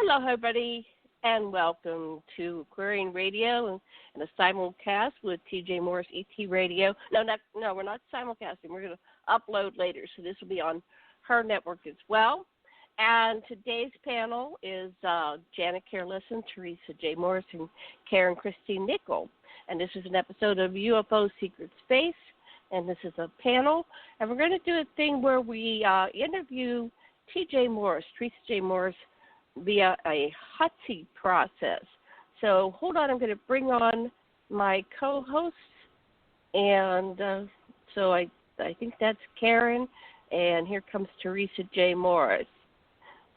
Hello, everybody, and welcome to Aquarian Radio and a simulcast with TJ Morris ET Radio. No, we're not simulcasting. We're going to upload later, so this will be on her network as well. And today's panel is Janet Carelison, Theresa J Morris, and Karen Christine Nickel. And this is an episode of UFO Secret Space, and this is a panel. And we're going to do a thing where we interview TJ Morris, Theresa J Morris, via a hot seat process. So hold on, I'm going to bring on my co-host, and so I think that's Karen, and here comes Theresa J Morris.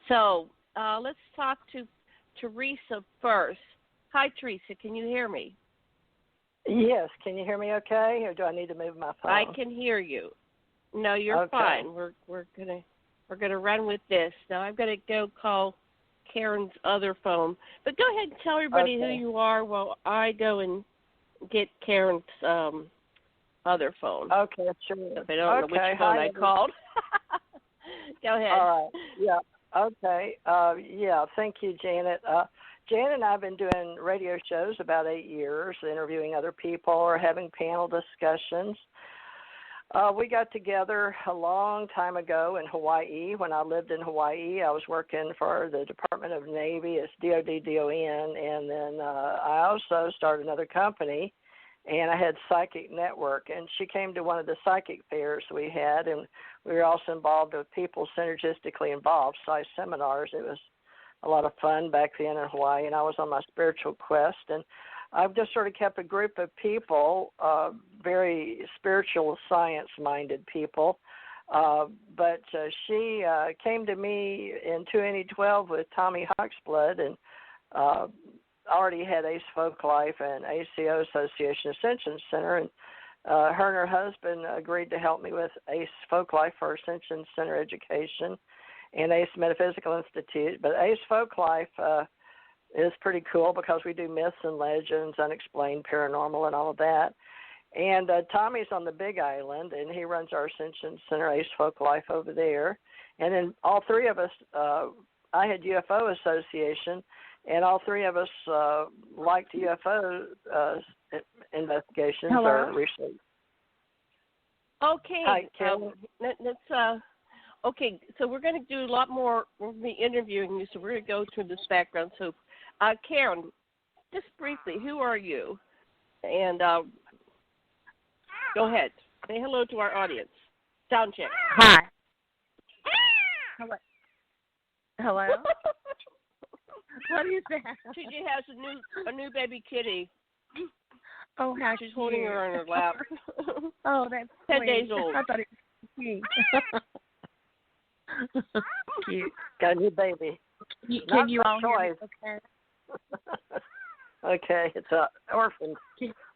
So let's talk to Theresa first. Hi, Theresa, can you hear me? Yes, can you hear me okay, or do I need to move my phone? I can hear you. No, you're okay. Fine. We're gonna run with this. Now I'm gonna go call Karen's other phone. But go ahead and tell everybody who you are while I go and get Karen's other phone. Okay, sure. If I don't know which phone I called. Go ahead. All right. Yeah. Okay. Thank you, Janet. Janet and I have been doing radio shows about 8 years, interviewing other people or having panel discussions. We got together a long time ago in Hawaii. When I lived in Hawaii, I was working for the Department of Navy as DOD-DON, and then I also started another company, and I had Psychic Network, and she came to one of the psychic fairs we had, and we were also involved with people synergistically involved, seminars. It was a lot of fun back then in Hawaii, and I was on my spiritual quest, and I've just sort of kept a group of people, very spiritual, science-minded people. But she came to me in 2012 with Tommy Hawksblood, and already had Ace Folk Life and ACO Association Ascension Center, and her and her husband agreed to help me with Ace Folk Life for Ascension Center Education and Ace Metaphysical Institute. But Ace Folk Life is pretty cool because we do myths and legends, unexplained, paranormal, and all of that. And Tommy's on the Big Island, and he runs our Ascension Center, Ace Folk Life over there. And then all three of us, I had UFO Association, and all three of us liked UFO investigations or research. Okay. Hi, Karen. Okay, so we're going to do a lot more. We'll be interviewing you, so we're going to go through this background. So, Karen, just briefly, who are you? And go ahead. Say hello to our audience. Sound check. Hi. Hello. What is that? TJ has a new baby kitty. Oh, how she's holding her on her lap. Oh, that's 10 sweet. days old. I thought it was cute. Cute. Got a new baby. Can you all hear me? Okay. Okay, it's an orphan.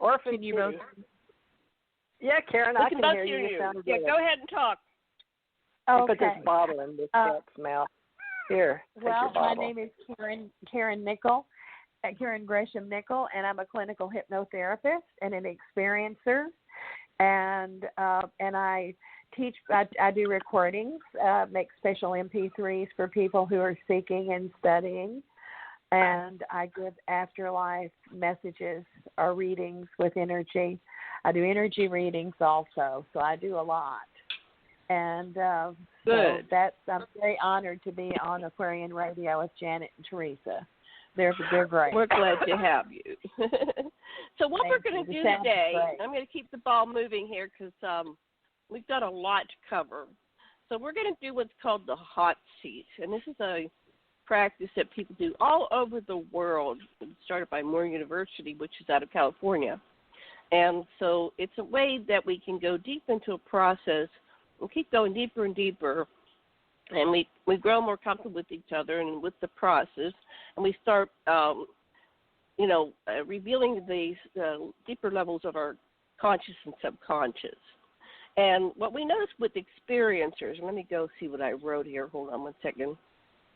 Orphan. Can you both? Yeah, Karen, I can hear you. You sound good. Go ahead and talk. Okay. Put this bottle in this cat's mouth. Here, take your bottle. My name is Karen Nickel, Karen Gresham Nickel, and I'm a clinical hypnotherapist and an experiencer, and I teach. I do recordings, make special MP3s for people who are seeking and studying, and I give afterlife messages or readings with energy. I do energy readings also, so I do a lot. And good. So I'm very honored to be on Aquarian Radio with Janet and Theresa. They're great. We're glad to have you. So what we're going to do today, I'm going to keep the ball moving here because we've got a lot to cover. So we're going to do what's called the hot seat, and this is a practice that people do all over the world. It was started by Moore University, which is out of California. And so it's a way that we can go deep into a process. We'll keep going deeper and deeper, and we grow more comfortable with each other and with the process, and we start, revealing these deeper levels of our conscious and subconscious. And what we notice with experiencers, let me go see what I wrote here. Hold on one second.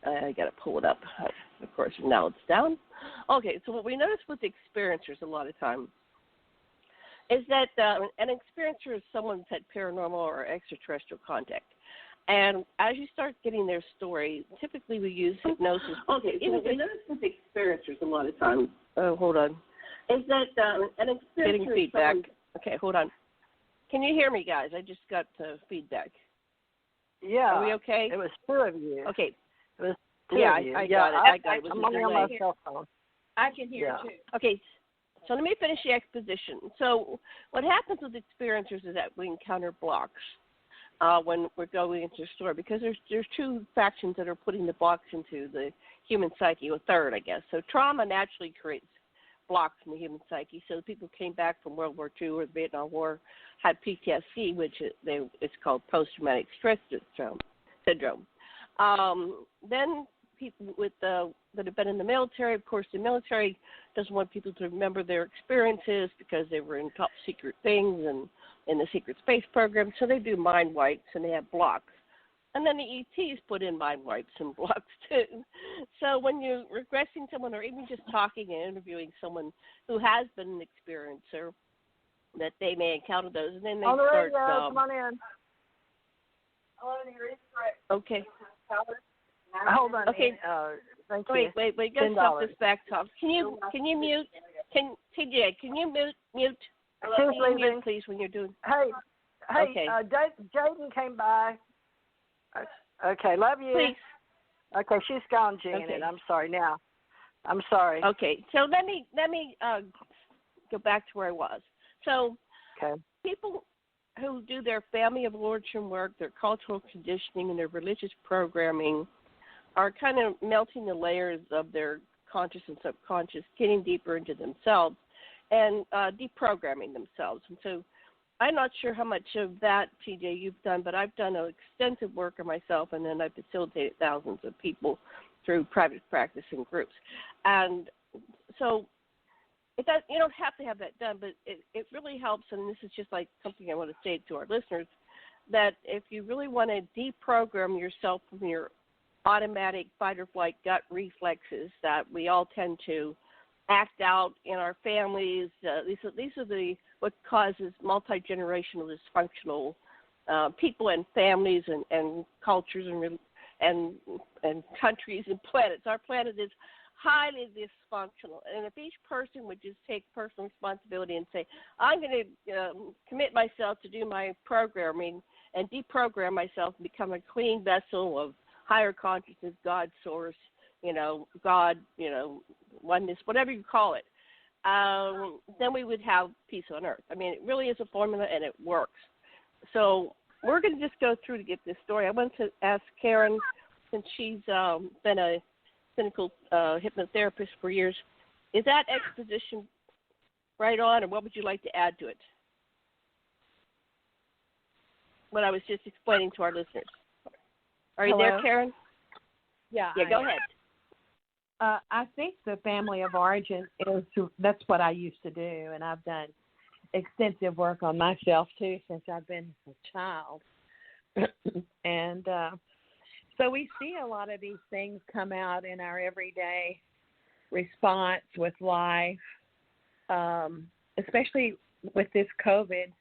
I got to pull it up. Of course, now it's down. Okay, so what we notice with experiencers a lot of times is that an experiencer is someone that's had paranormal or extraterrestrial contact. And as you start getting their story, typically we use hypnosis. Okay, even we notice with experiencers a lot of times. Oh, hold on. Is that an experiencer? Getting feedback. Okay, hold on. Can you hear me, guys? I just got feedback. Yeah. Are we okay? It was two of you. Okay. It was two of you. I got it. I got it. I'm only on my cell phone. I can hear too. Okay. So let me finish the exposition. So what happens with experiencers is that we encounter blocks when we're going into a story, because there's two factions that are putting the blocks into the human psyche, or third, I guess. So trauma naturally creates blocks in the human psyche. So people came back from World War II or the Vietnam War had PTSD, which it's called post-traumatic stress syndrome. Then people that have been in the military, of course, the military doesn't want people to remember their experiences because they were in top secret things and in the secret space program, so they do mind wipes and they have blocks. And then the ETs put in mind wipes and blocks too. So when you're regressing someone or even just talking and interviewing someone who has been an experiencer, that they may encounter those, and then they start. Come on in. Okay. Hold on. Okay. Thank you. Wait. Go stop this back talk. Can you mute? TJ, can you mute? She's leaving, please, when you're doing. Hey. Okay. Jaden came by. Okay, love you. Please. Okay, she's gone, Janet. Okay. I'm sorry now. I'm sorry. Okay, so let me go back to where I was. So people who do their family of origin work, their cultural conditioning, and their religious programming are kind of melting the layers of their conscious and subconscious, getting deeper into themselves and deprogramming themselves. And so I'm not sure how much of that, TJ, you've done, but I've done extensive work on myself, and then I've facilitated thousands of people through private practice and groups. And so you don't have to have that done, but it really helps, and this is just like something I want to say to our listeners, that if you really want to deprogram yourself from your automatic fight or flight gut reflexes that we all tend to act out in our families, these are what causes multi-generational dysfunctional people and families and cultures and countries and planets. Our planet is highly dysfunctional, and if each person would just take personal responsibility and say, I'm going to commit myself to do my programming and deprogram myself and become a clean vessel of higher consciousness, God source, God, oneness, whatever you call it, then we would have peace on earth. I mean, it really is a formula, and it works. So we're going to just go through to get this story. I want to ask Karen, since she's been a clinical hypnotherapist for years, is that exposition right on, or what would you like to add to it? What I was just explaining to our listeners. Are you there, Karen? Yeah. Yeah, go ahead. I think the family of origin that's what I used to do, and I've done extensive work on myself too since I've been a child. And so we see a lot of these things come out in our everyday response with life, especially with this COVID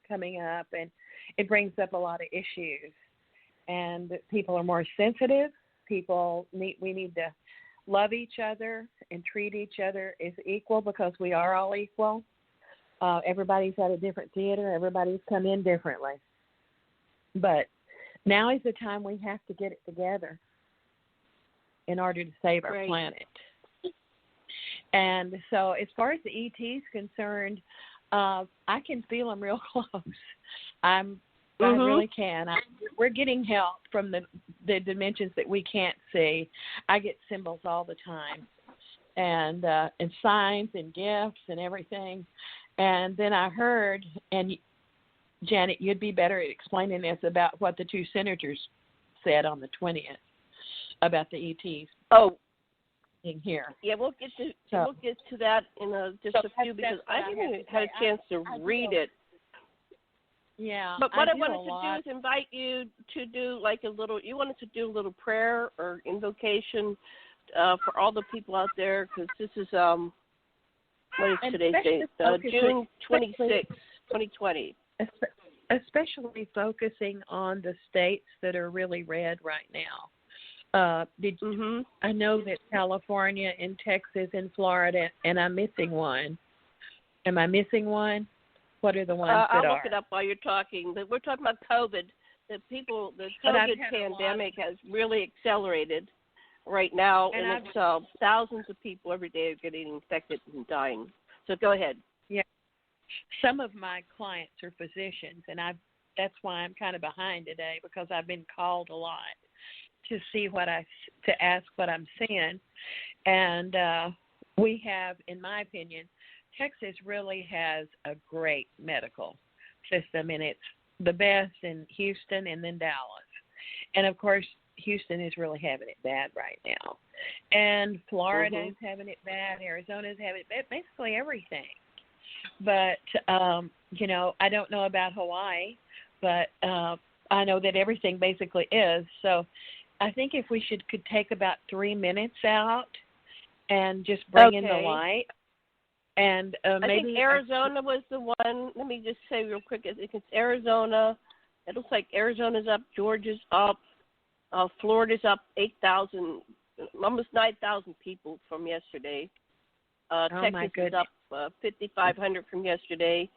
coming up, and it brings up a lot of issues. And people are more sensitive. We need to love each other and treat each other as equal, because we are all equal. Everybody's at a different theater. Everybody's come in differently. But now is the time we have to get it together in order to save our planet. And so as far as the ET's concerned, I can feel them real close. I really can. We're getting help from the dimensions that we can't see. I get symbols all the time, and signs and gifts and everything. And then I heard, and Janet, you'd be better at explaining this, about what the two senators said on the 20th about the ETs. Oh, in here. Yeah, we'll get to that in just a few, because I haven't even had a chance to read it. Yeah. But what I wanted to do is invite you to do you wanted to do a little prayer or invocation for all the people out there, because this is, what is today's date? June 26, 2020. especially focusing on the states that are really red right now. I know that California and Texas and Florida, and I'm missing one. Am I missing one? What are the ones that I'll are? look it up while you're talking. But we're talking about COVID. The COVID pandemic has really accelerated right now, and it's thousands of people every day are getting infected and dying. So go ahead. Yeah. Some of my clients are physicians, and that's why I'm kind of behind today, because I've been called a lot to ask what I'm seeing. And we have, in my opinion, Texas really has a great medical system, and it's the best in Houston and then Dallas. And, of course, Houston is really having it bad right now. And Florida is having it bad. Arizona is having it bad. Basically everything. But, I don't know about Hawaii, but I know that everything basically is. So I think if we could take about 3 minutes out and just bring in the light. And maybe I think Arizona was the one. Let me just say real quick. I think it's Arizona. It looks like Arizona's up. Georgia's up. Florida's up 8,000, almost 9,000 people from yesterday. Texas is up 5,500 from yesterday.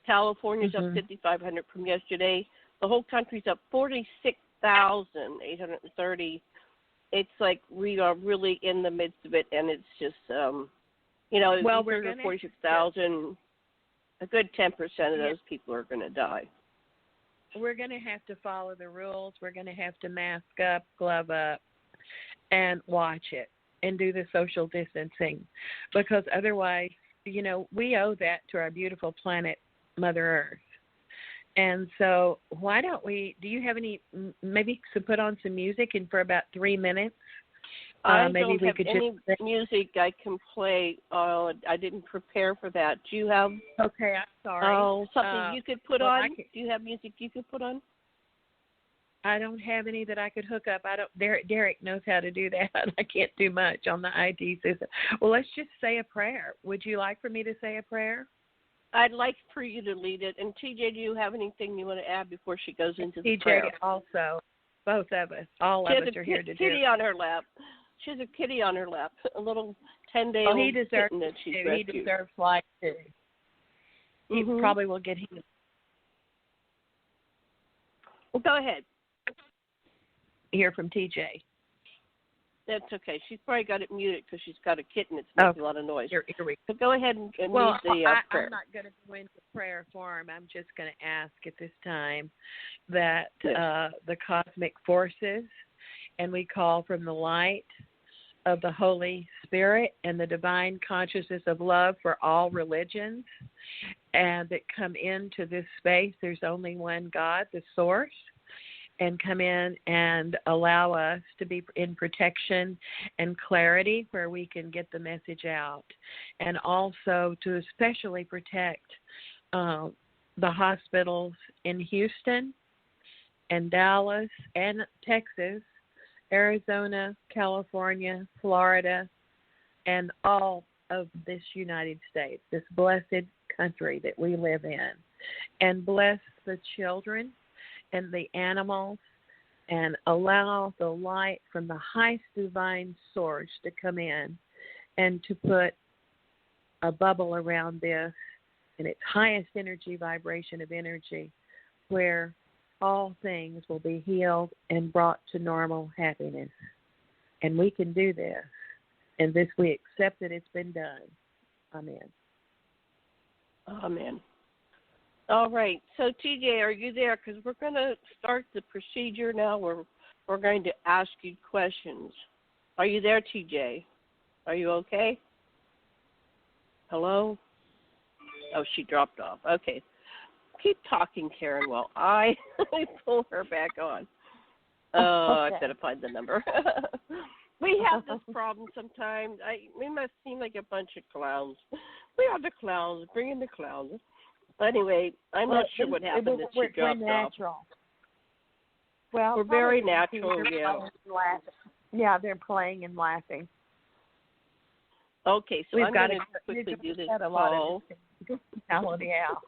California's up 5,500 from yesterday. The whole country's up 46,830. It's like we are really in the midst of it, and it's just, we're going to 46,000. A good 10% of those people are going to die. We're going to have to follow the rules. We're going to have to mask up, glove up, and watch it and do the social distancing, because otherwise, we owe that to our beautiful planet, Mother Earth. And so why don't we, do you have maybe to put on some music and for about 3 minutes? Maybe don't have any music I can play. I didn't prepare for that. Do you have? Okay, I'm sorry. Something you could put on? Do you have music you could put on? I don't have any that I could hook up. Derek knows how to do that. I can't do much on the IT system. Well, let's just say a prayer. Would you like for me to say a prayer? I'd like for you to lead it. And TJ, do you have anything you want to add before she goes into the prayer? TJ also. Both of us. All of us are here to do it. Kitty on her lap. She has a kitty on her lap, a little 10-day-old kitten that she's rescued. He deserves life, too. He probably will get him. Well, go ahead. Hear from TJ. That's okay. She's probably got it muted because she's got a kitten that's making a lot of noise. Here we go. So go ahead and lead the prayer. I'm not going to go into prayer for him. I'm just going to ask at this time that the cosmic forces, and we call from the light of the Holy Spirit and the divine consciousness of love for all religions, and that come into this space. There's only one God, the source, and come in and allow us to be in protection and clarity where we can get the message out, and also to especially protect the hospitals in Houston and Dallas and Texas, Arizona, California, Florida, and all of this United States, this blessed country that we live in, and bless the children and the animals, and allow the light from the highest divine source to come in and to put a bubble around this in its highest energy vibration of energy, where all things will be healed and brought to normal happiness. And we can do this. And this we accept that it's been done. Amen. Amen. All right. So, TJ, are you there? Because we're going to start the procedure now where we're going to ask you questions. Are you there, TJ? Are you okay? Hello? Oh, she dropped off. Okay. Keep talking, Karen, while I pull her back on. Oh, I've got to find the number. We have this problem sometimes. We must seem like a bunch of clowns. We are the clowns. Bring in the clowns. Anyway, I'm not sure what happened that she dropped off. Well, we're very natural, yeah. Yeah, they're playing and laughing. Okay, so I'm going to quickly do this call. Melody out.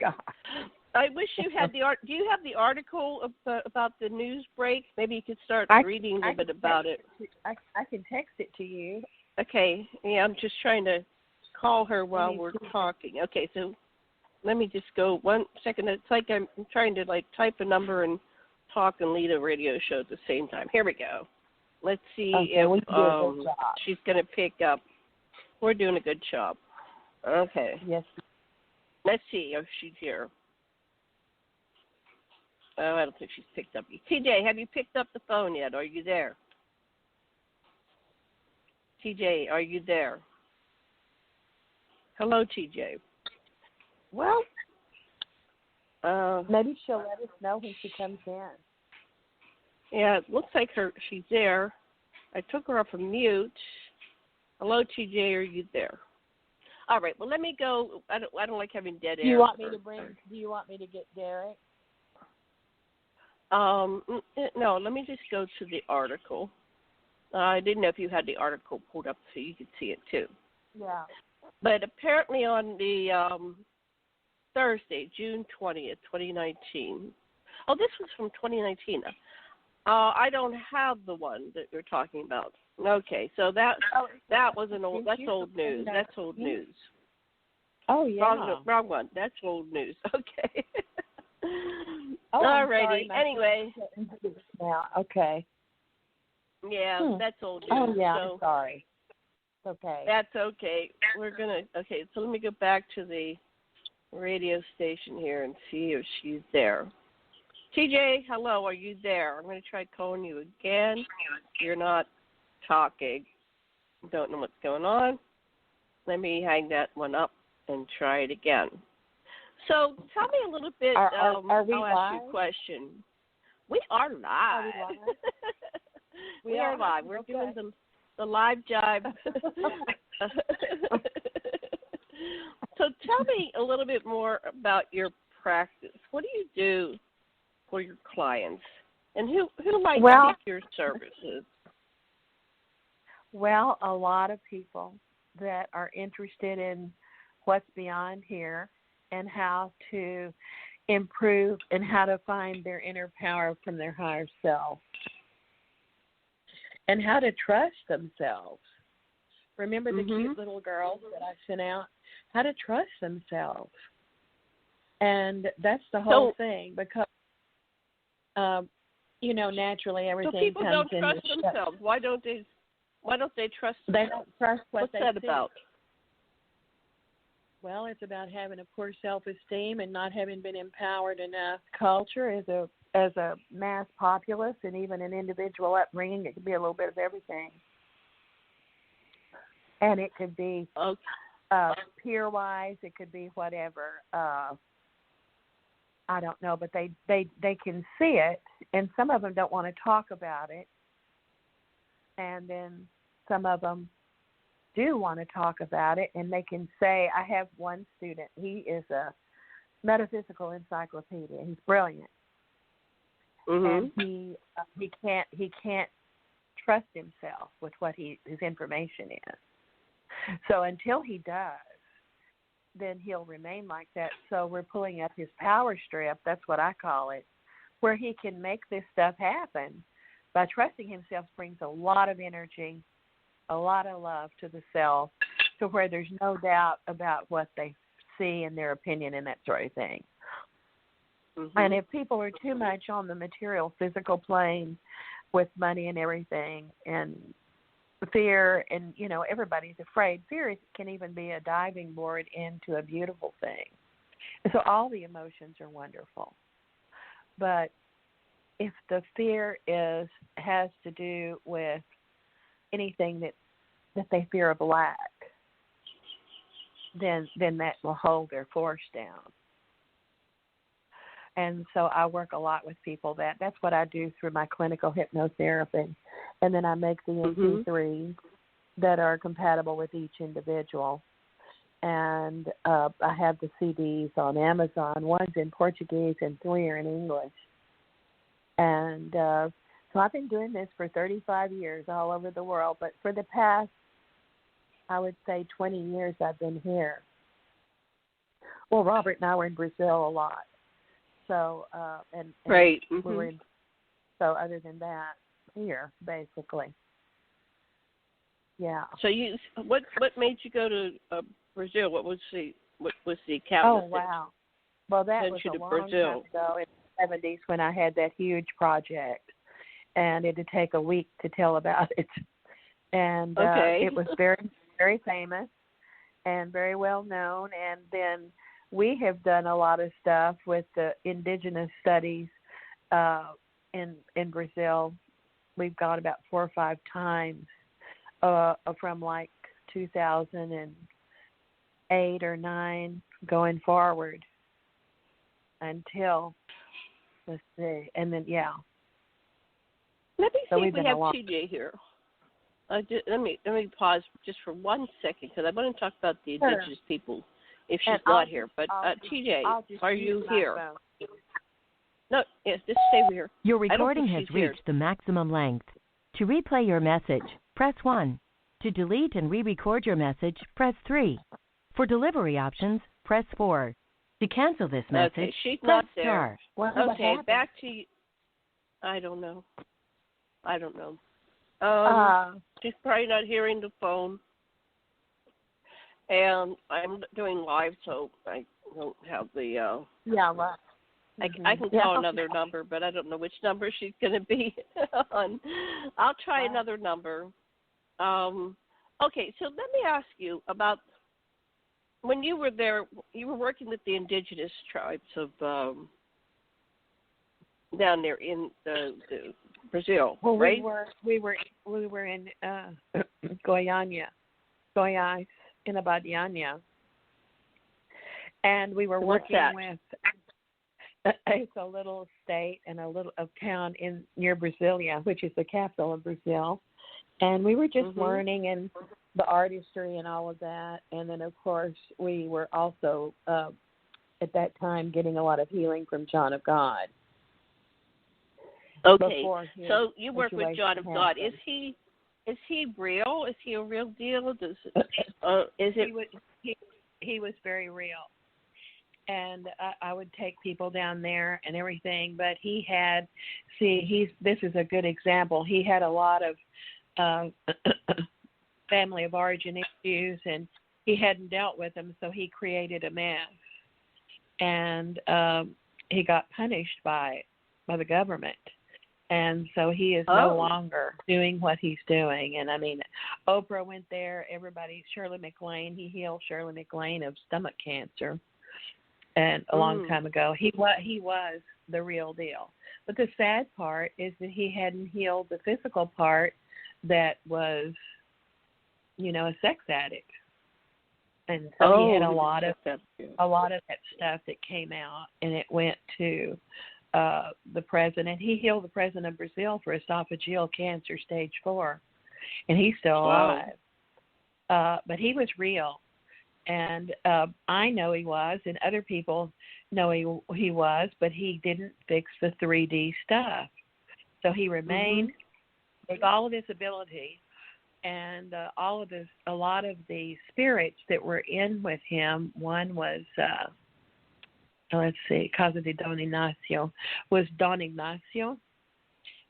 God. I wish you had the art. Do you have the article about the news break? Maybe you could start reading a little bit about it. I can text it to you. Okay. Yeah, I'm just trying to call her while we're talking. Okay, so let me just go 1 second. It's like I'm trying to type a number and talk and lead a radio show at the same time. Here we go. Let's see if she's going to pick up. We're doing a good job. Okay. Yes. Let's see if she's here. Oh, I don't think she's picked up. TJ, have you picked up the phone yet? Are you there? TJ, are you there? Hello, TJ. Well, maybe she'll let us know when she comes in. Yeah, it looks like she's there. I took her off of mute. Hello, TJ, are you there? All right. Well, let me go. I don't like having dead air. Do you want me to get Derek? No. Let me just go to the article. I didn't know if you had the article pulled up so you could see it too. Yeah. But apparently on the Thursday, June 20th, 2019. Oh, this was from 2019. I don't have the one that you're talking about. Okay, so that was that's old news. That's old news. Oh yeah. Wrong one. That's old news. Okay. All righty. Anyway. Yeah. Okay. Yeah, that's old news. Oh yeah. So, sorry. Okay. That's okay. Okay, so let me go back to the radio station here and see if she's there. TJ, hello, are you there? I'm going to try calling you again. You're not talking. Don't know what's going on. Let me hang that one up and try it again. So tell me a little bit. Are we I'll live? ask you a question. We are live. Are we live? we are live. We're doing the live jive. So tell me a little bit more about your practice. What do you do for your clients, and who might take your services? Well, a lot of people that are interested in what's beyond here and how to improve and how to find their inner power from their higher self and how to trust themselves. Remember the cute little girls that I sent out? How to trust themselves. And that's the whole thing because, naturally everything comes in. So people don't trust themselves. Why don't they trust themselves? They don't trust what they see. What's that about? Well, it's about having a poor self-esteem and not having been empowered enough. Culture as a mass populace and even an individual upbringing, it could be a little bit of everything. And it could be peer-wise, it could be whatever. I don't know, but they can see it, and some of them don't want to talk about it. And then some of them do want to talk about it, and they can say, I have one student, he is a metaphysical encyclopedia. He's brilliant. And he can't trust himself with what his information is. So until he does, then he'll remain like that. So we're pulling up his power strip, that's what I call it, where he can make this stuff happen. By trusting himself brings a lot of energy, a lot of love to the self, to where there's no doubt about what they see and their opinion and that sort of thing. And if people are too much on the material, physical plane with money and everything and fear, and, everybody's afraid. Fear can even be a diving board into a beautiful thing. So all the emotions are wonderful. But if the fear has to do with anything that they fear of lack, then that will hold their force down. And so I work a lot with people that's what I do through my clinical hypnotherapy. And then I make the MP3s that are compatible with each individual. And I have the CDs on Amazon. One's in Portuguese and 3 are in English. And so I've been doing this for 35 years all over the world. But for the past, I would say 20 years, I've been here. Well, Robert and I were in Brazil a lot. So and right. we were in, so other than that, here basically. Yeah. So what made you go to Brazil? What was the catalyst? Oh wow. Well, that was a long time ago in the 70s when I had that huge project, and it'd take a week to tell about it. And it was very, very famous and very well known. And then we have done a lot of stuff with the indigenous studies in Brazil. We've gone about 4 or 5 times from like 2008 or 9 going forward until, let's see, and then, Let me so see if we have lot. TJ here. Let me pause just for 1 second because I want to talk about the indigenous people if she's not here. But TJ, are you here? No, yes, just stay here. Your recording has reached the maximum length. To replay your message, press 1. To delete and re-record your message, press 3. For delivery options, press 4. To cancel this message, she's press not there. What okay, back to you. I don't know. She's probably not hearing the phone. And I'm doing live, so I don't have the... right. I can call another number, but I don't know which number she's going to be on. I'll try another number. Okay, so let me ask you about when you were there. You were working with the indigenous tribes of down there in the Brazil, right? We were in Goiás, in Abadiânia, and we were working with. It's a little state and a town near Brasilia, which is the capital of Brazil, and we were just learning and the artistry and all of that, and then of course we were also at that time getting a lot of healing from John of God. Okay, so you work with John of God. Is he real? Is he a real deal? He was very real. And I would take people down there and everything, but this is a good example. He had a lot of family of origin issues, and he hadn't dealt with them, so he created a mess. And he got punished by the government. And so he is no longer doing what he's doing. And I mean, Oprah went there, Shirley MacLaine, he healed Shirley MacLaine of stomach cancer. And a long time ago, he was the real deal. But the sad part is that he hadn't healed the physical part that was, a sex addict. And so he had a lot of that stuff that came out, and it went to the president. He healed the president of Brazil for esophageal cancer stage 4, and he's still alive. But he was real. And I know he was, and other people know he was, but he didn't fix the 3D stuff. So he remained with all of his ability and a lot of the spirits that were in with him. One was, Casa de Don Ignacio, was Don Ignacio,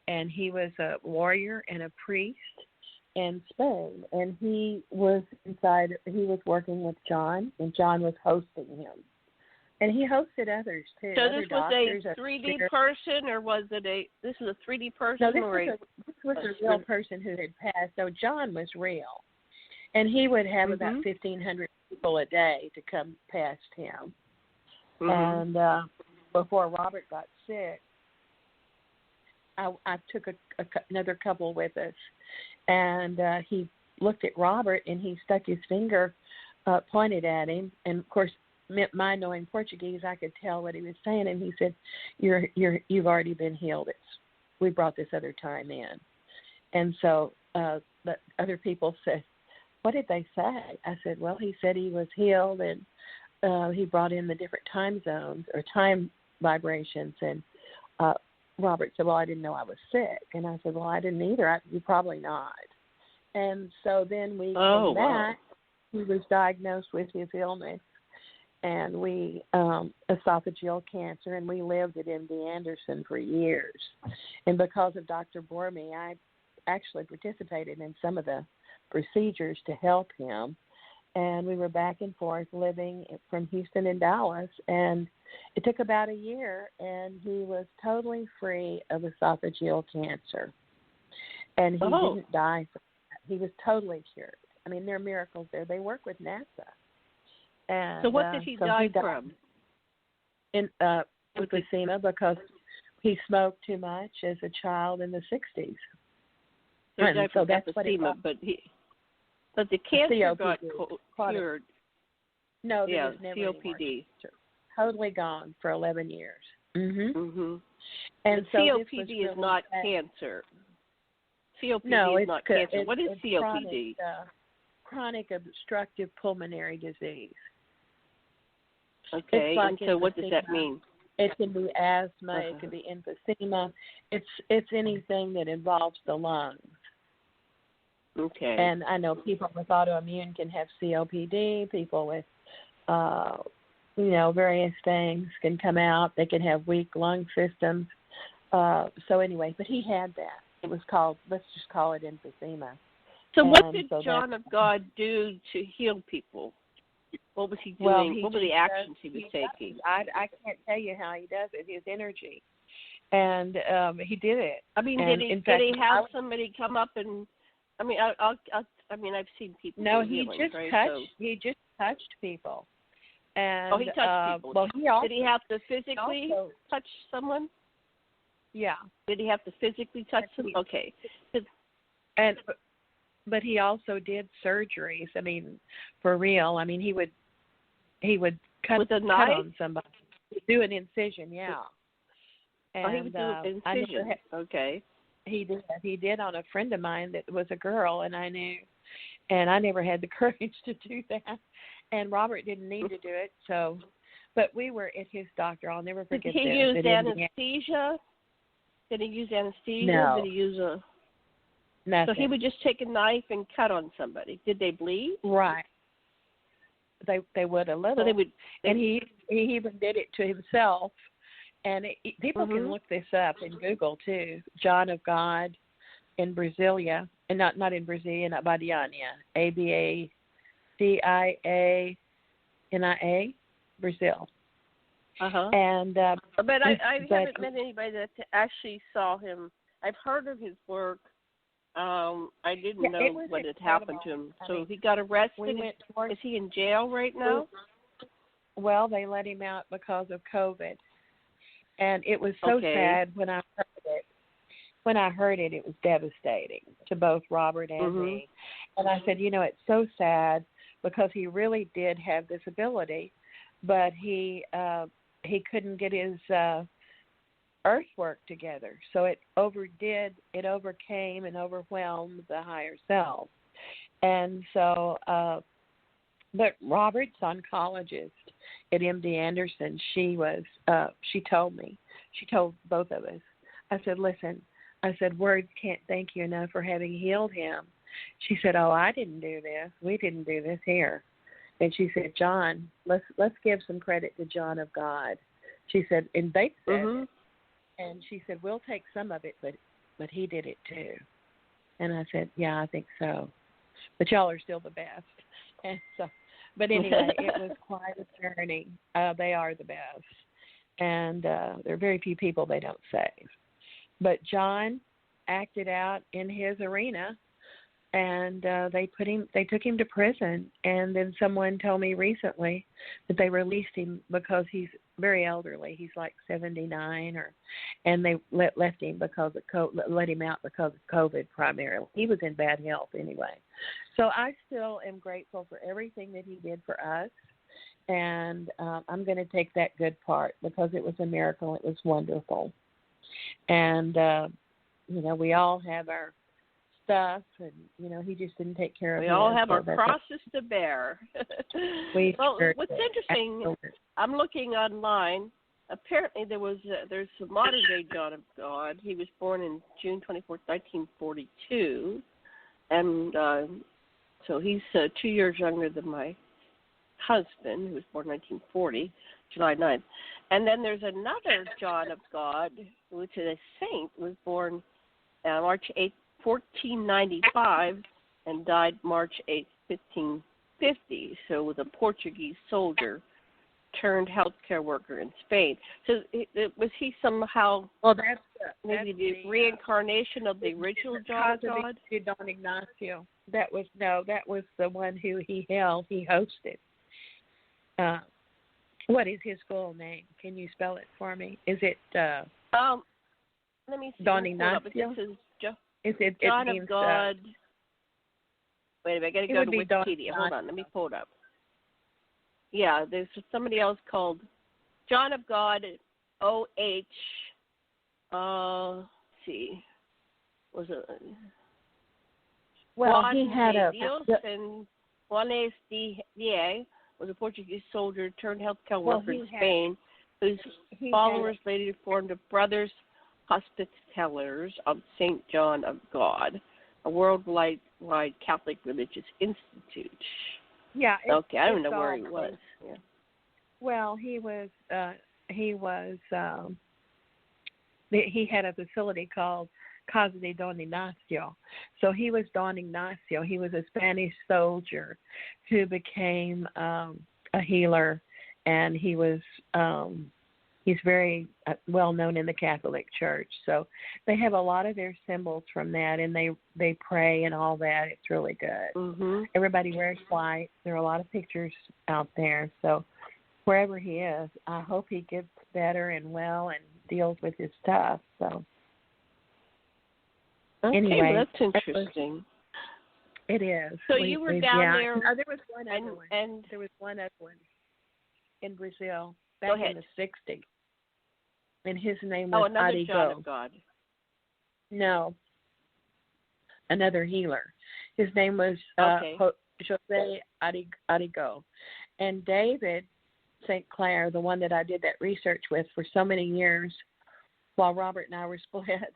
and he was a warrior and a priest in Spain, and he was working with John, and John was hosting him. And he hosted others too. So this was a 3D person, or was it this is a 3D person? No, this was a real person who had passed. So John was real. And he would have about 1,500 people a day to come past him. And before Robert got sick, I took another couple with us. And he looked at Robert, and he stuck his finger, pointed at him, and of course, my knowing Portuguese, I could tell what he was saying. And he said, "You've already been healed. We brought this other time in." And so the other people said, "What did they say?" I said, "Well, he said he was healed, and he brought in the different time zones or time vibrations." And Robert said, "Well, I didn't know I was sick." And I said, "Well, I didn't either. You probably not." And so then we came back. He was diagnosed with his illness, and we esophageal cancer, and we lived at MD Anderson for years. And because of Dr. Bormy, I actually participated in some of the procedures to help him. And we were back and forth living from Houston and Dallas. And it took about a year, and he was totally free of esophageal cancer. And he didn't die from that. He was totally cured. I mean, there are miracles there. They work with NASA. And, so what did he die from? In emphysema, because he smoked too much as a child in the 60s. So he died from emphysema, but the cancer got cured. No, there was never COPD. Totally gone for 11 years. Mm-hmm. Mm-hmm. And so COPD is not cancer. COPD is not cancer. What is COPD? Chronic obstructive pulmonary disease. Okay, and so what does that mean? It can be asthma. It can be emphysema. It's anything that involves the lungs. Okay. And I know people with autoimmune can have COPD. People with, various things can come out. They can have weak lung systems. So anyway, but he had that. It was called, let's just call it emphysema. So what did John of God do to heal people? What was he doing? Well, what were the actions he was taking? I can't tell you how he does it. His energy. And he did it. I mean, did he have somebody come up and? I mean, I've seen people. No, he just touched people. And he touched people. Well, did he have to physically touch someone? Yeah. Did he have to physically touch someone? Okay. But he also did surgeries. I mean, for real. I mean, he would cut on somebody, do an incision. Yeah. And, he would do an incision. Okay. He did on a friend of mine that was a girl, and I knew, and I never had the courage to do that. And Robert didn't need to do it, so. But we were at his doctor. I'll never forget. Did he use anesthesia? Did he use anesthesia? No. Did he use nothing? So he would just take a knife and cut on somebody. Did they bleed? Right. They would a little. So and he even did it to himself. And people can look this up in Google too. John of God in Brasilia, and not in Brasilia, not Badiania. ABACIANIA, Brazil. And but I haven't met anybody that actually saw him. I've heard of his work. I didn't know what had happened to him. So he got arrested. Is he in jail right now? Well, they let him out because of COVID. And it was so sad when I heard it. When I heard it, it was devastating to both Robert and me. And I said, it's so sad because he really did have this ability, but he couldn't get his earthwork together. So it overcame and overwhelmed the higher self. And so, but Robert's oncologist at MD Anderson, she told both of us. I said, listen, words can't thank you enough for having healed him. She said, oh, I didn't do this. We didn't do this here. And she said, John, let's give some credit to John of God. She said, and they said it. And she said, we'll take some of it, but he did it too. And I said, yeah, I think so. But y'all are still the best. And so, but anyway, it was quite a journey. They are the best. And there are very few people they don't save. But John acted out in his arena, and they took him to prison. And then someone told me recently that they released him because he's very elderly. He's like 79, and they left him because of let him out because of COVID primarily. He was in bad health anyway. So I still am grateful for everything that he did for us, and I'm going to take that good part because it was a miracle. It was wonderful, and we all have our stuff, and he just didn't take care of. We all have our crosses to bear. What's interesting, I'm looking online. Apparently, there's a modern day John of God. He was born in June 24th, 1942, and so he's 2 years younger than my husband, who was born 1940, July 9th. And then there's another John of God, which is a saint, was born March 8th, 1495, and died March 8th, 1550. So was a Portuguese soldier turned healthcare worker in Spain. So was he somehow maybe the reincarnation of the original John of God? Don Ignacio. That was the one who he hosted. What is his full name? Can you spell it for me? Is it let me see. Don Ignacio? Is it John of God? Wait a minute, I got to go to Wikipedia. Hold on, let me pull it up. Yeah, there's somebody else called John of God, O.H. Let's see. Was it? Well, Juan he had and Juanes D.A. was a Portuguese soldier turned healthcare worker in Spain, whose followers later formed the Brothers Hospitallers of St. John of God, a worldwide Catholic religious institute. Yeah. Okay, I don't know where he was. Yeah. Well, he had a facility called Casa de Don Ignacio. So he was Don Ignacio. He was a Spanish soldier who became a healer, and he was he's very well known in the Catholic Church. So they have a lot of their symbols from that, and they pray and all that. It's really good. Mm-hmm. Everybody wears white. There are a lot of pictures out there. So wherever he is, I hope he gets better and well and deals with his stuff. So anyway, well, that's interesting. It is. So you were down there. No, there was one other one. And there was one other one in Brazil back in the 60s. And his name was another Adigo. John of God. No, another healer. His name was Jose Adigo. And David St. Clair, the one that I did that research with for so many years while Robert and I were split,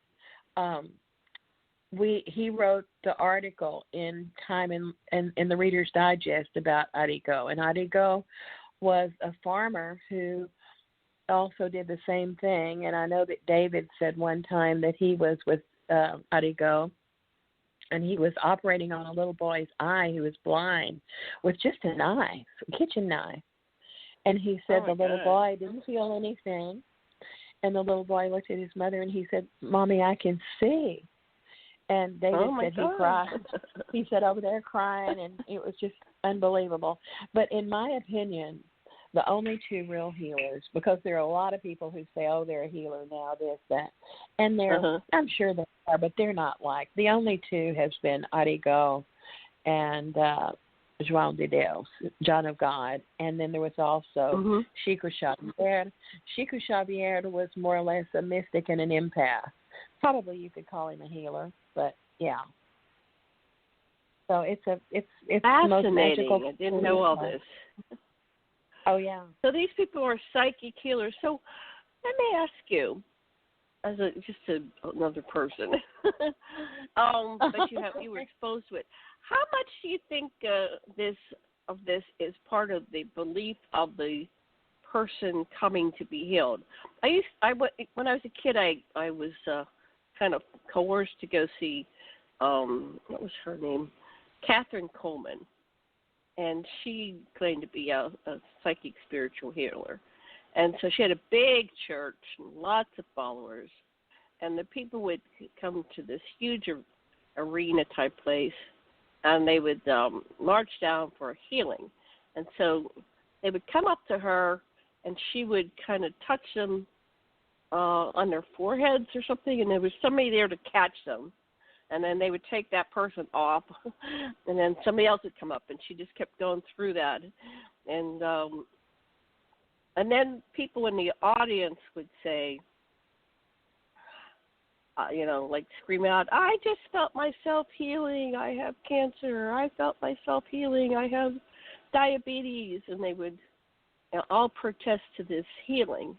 he wrote the article in Time in the Reader's Digest about Adigo. And Adigo was a farmer who also did the same thing. And I know that David said one time that he was with Adigo, and he was operating on a little boy's eye who was blind with just a knife, a kitchen knife. And he said the little boy didn't feel anything. And the little boy looked at his mother and he said, "Mommy, I can see." And David said he cried. He said over there crying, and it was just unbelievable. But in my opinion, the only two real healers, because there are a lot of people who say, oh, they're a healer now, this, that. And I'm sure they are, but they're not like. The only two has been Adigo and João de Deus, John of God. And then there was also Chico Xavier. Chico Xavier was more or less a mystic and an empath. Probably you could call him a healer, but yeah. So it's fascinating. The most magical. I didn't know all this. Oh yeah. So these people are psychic healers. So let me ask you, as another person, but you were exposed to it. How much do you think this is part of the belief of the person coming to be healed? When I was a kid, I was kind of coerced to go see what was her name, Catherine Coleman. And she claimed to be a psychic spiritual healer. And so she had a big church and lots of followers. And the people would come to this huge arena-type place, and they would march down for a healing. And so they would come up to her, and she would kind of touch them on their foreheads or something, and there was somebody there to catch them. And then they would take that person off, and then somebody else would come up, and she just kept going through that. And then people in the audience would say, like scream out, "I just felt myself healing. I have cancer. I felt myself healing. I have diabetes." And they would all protest to this healing.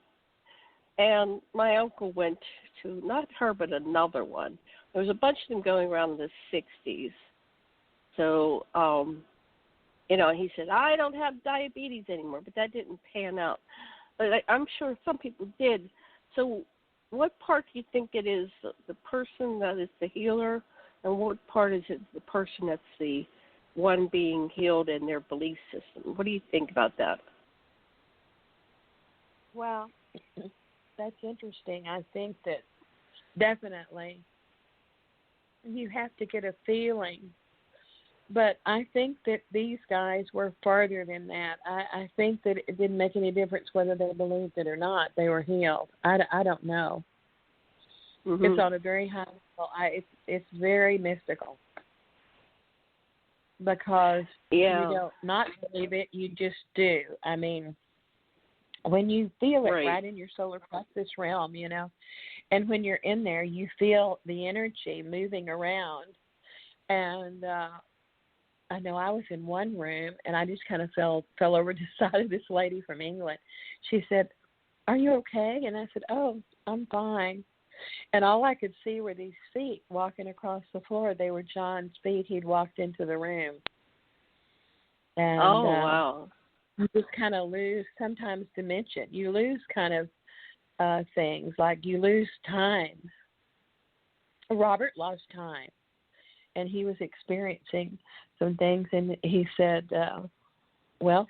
And my uncle went to, not her, but another one. There was a bunch of them going around in the 60s. So he said, I don't have diabetes anymore, but that didn't pan out. But I'm sure some people did. So what part do you think it is, the person that is the healer, and what part is it the person that's the one being healed in their belief system? What do you think about that? Well, that's interesting. I think that definitely you have to get a feeling. But I think that these guys were farther than that. I think that it didn't make any difference whether they believed it or not. They were healed. I don't know. Mm-hmm. It's on a very high level. It's very mystical. Because you don't not believe it, you just do. I mean, when you feel it right in your solar plexus realm, and when you're in there, you feel the energy moving around. And I know I was in one room, and I just kind of fell over the side of this lady from England. She said, "Are you okay?" And I said, "Oh, I'm fine." And all I could see were these feet walking across the floor. They were John's feet. He'd walked into the room. And, wow. You just kind of lose sometimes dimension. You lose kind of things, like you lose time. Robert lost time, and he was experiencing some things, and he said, well,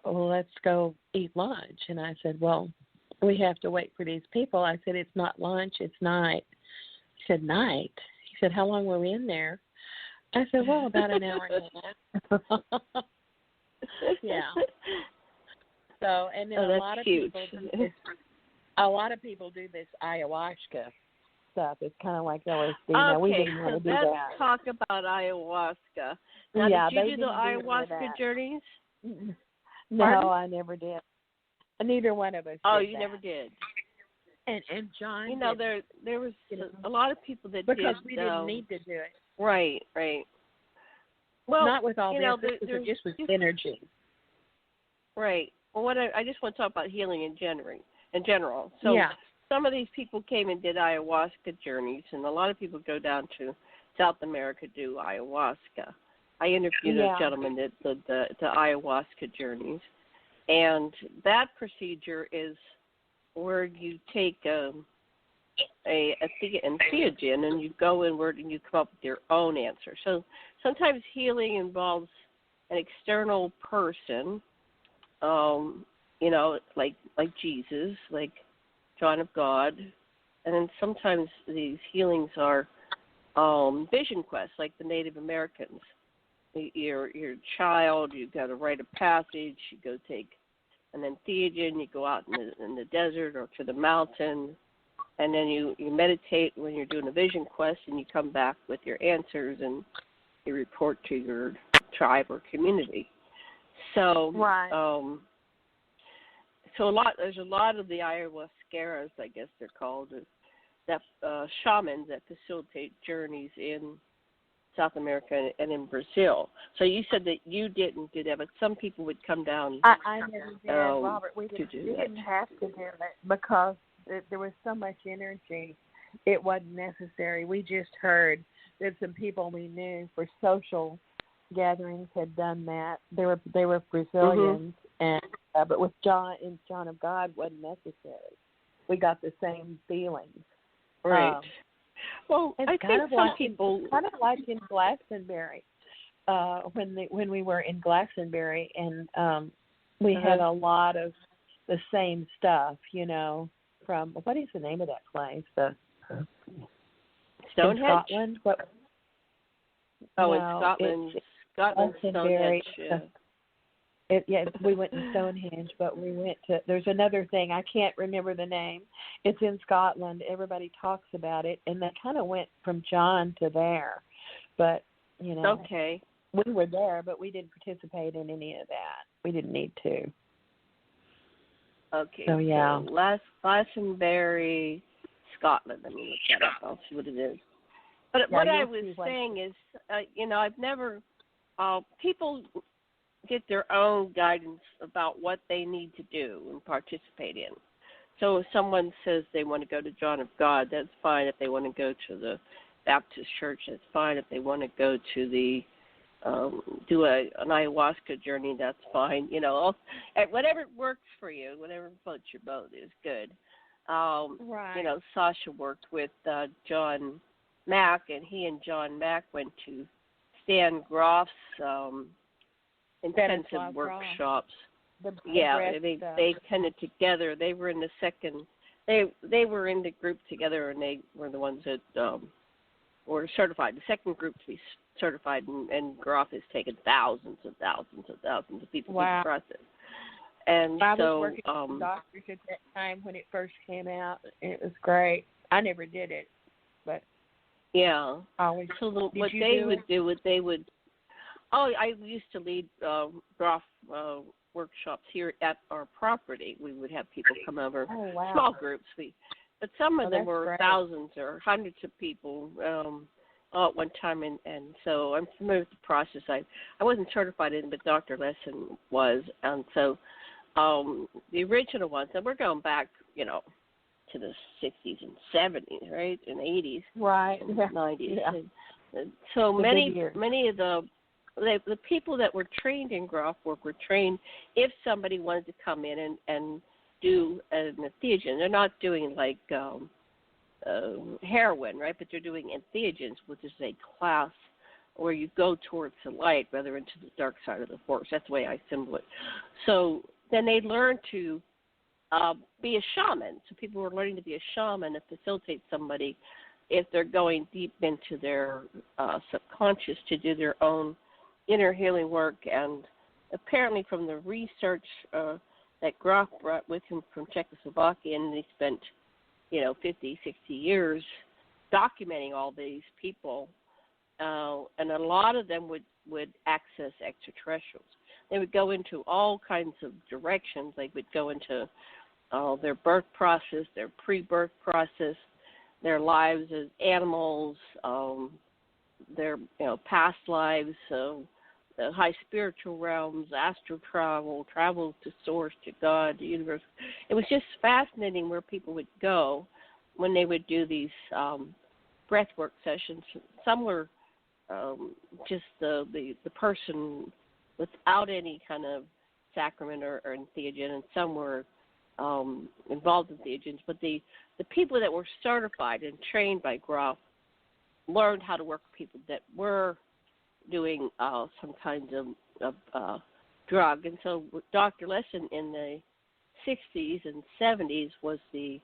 let's go eat lunch. And I said, well, we have to wait for these people. I said, it's not lunch, it's night. He said, night? He said, how long were we in there? I said, well, about an hour and a half. Yeah. So, and then a lot of people do this ayahuasca stuff. It's kind of like LSD. Now, we didn't want to do that. Let's talk about ayahuasca. Now, did you do the ayahuasca journeys? No, I never did. Neither one of us. You never did. And John, there was a lot of people that because did. Because we didn't need to do it. Right. Well, not with all this, just with energy. Right. Well, I just want to talk about healing in general. So some of these people came and did ayahuasca journeys, and a lot of people go down to South America to do ayahuasca. I interviewed a gentleman that did the ayahuasca journeys. And that procedure is where you take a entheogen and you go inward and you come up with your own answer. So sometimes healing involves an external person, like Jesus, like John of God. And then sometimes these healings are vision quests, like the Native Americans. You're a child, you've got to write a passage, you go take an entheogen, you go out in the desert or to the mountain, and then you meditate when you're doing a vision quest, and you come back with your answers and you report to your tribe or community. So, there's a lot of the ayahuasqueras, I guess they're called, that shamans that facilitate journeys in South America and in Brazil. So you said that you didn't do that, but some people would come down. I never did, Robert. We didn't have to do it because there was so much energy. It wasn't necessary. We just heard that some people we knew for social gatherings had done that. They were Brazilians, and but with John of God wasn't necessary. We got the same feelings. Right. Well, it's I think some people kind of like in Glastonbury, when we were in Glastonbury, and we had a lot of the same stuff, from what is the name of that place? Stonehenge. In Scotland. In Scotland, Stonehenge. We went to Stonehenge, but we went to. There's another thing I can't remember the name. It's in Scotland. Everybody talks about it, and they kind of went from John to there, but Okay. We were there, but we didn't participate in any of that. We didn't need to. Okay. So Glastonbury, Scotland. Let me look that up. I'll see what it is. But what I was saying is, I've never. People get their own guidance about what they need to do and participate in. So if someone says they want to go to John of God, that's fine. If they want to go to the Baptist church, that's fine. If they want to go to the do an ayahuasca journey, that's fine. Whatever works for you, whatever floats your boat is good. Right. Sasha worked with John Mack, and he and John Mack went to Stan Groff's intensive workshops. They tended together. They were in the second. They were in the group together, and they were the ones that were certified. The second group to be certified, and Groff has taken thousands and thousands and thousands of people through the process. And I was working with doctors at that time when it first came out. It was great. I never did it, but yeah. Always. So what they would do is they would. Oh, I used to lead Groff workshops here at our property. We would have people come over, small groups. But some of them were thousands or hundreds of people all at one time, and so I'm familiar with the process. I wasn't certified in it, but Dr. Lesson was, and so the original ones, and we're going back, to the 60s and 70s, right, and 80s, right, and 90s. Yeah. And so many of the people that were trained in Groff work were trained if somebody wanted to come in and do an entheogen. They're not doing like heroin, right? But they're doing entheogens, which is a class where you go towards the light rather into the dark side of the force. That's the way I symbol it. So then they learn to be a shaman. So people were learning to be a shaman and facilitate somebody if they're going deep into their subconscious to do their own inner healing work. And apparently from the research that Groff brought with him from Czechoslovakia, and he spent, 50, 60 years documenting all these people, and a lot of them would access extraterrestrials. They would go into all kinds of directions. They would go into their birth process, their pre-birth process, their lives as animals, their past lives, the high spiritual realms, astral travel to source, to God, the universe. It was just fascinating where people would go when they would do these breathwork sessions. Some were just the person without any kind of sacrament or entheogen, and some were involved in entheogens. But the people that were certified and trained by Groff learned how to work with people that were doing some kinds of drug. And so Dr. Lesson in the 60s and 70s was the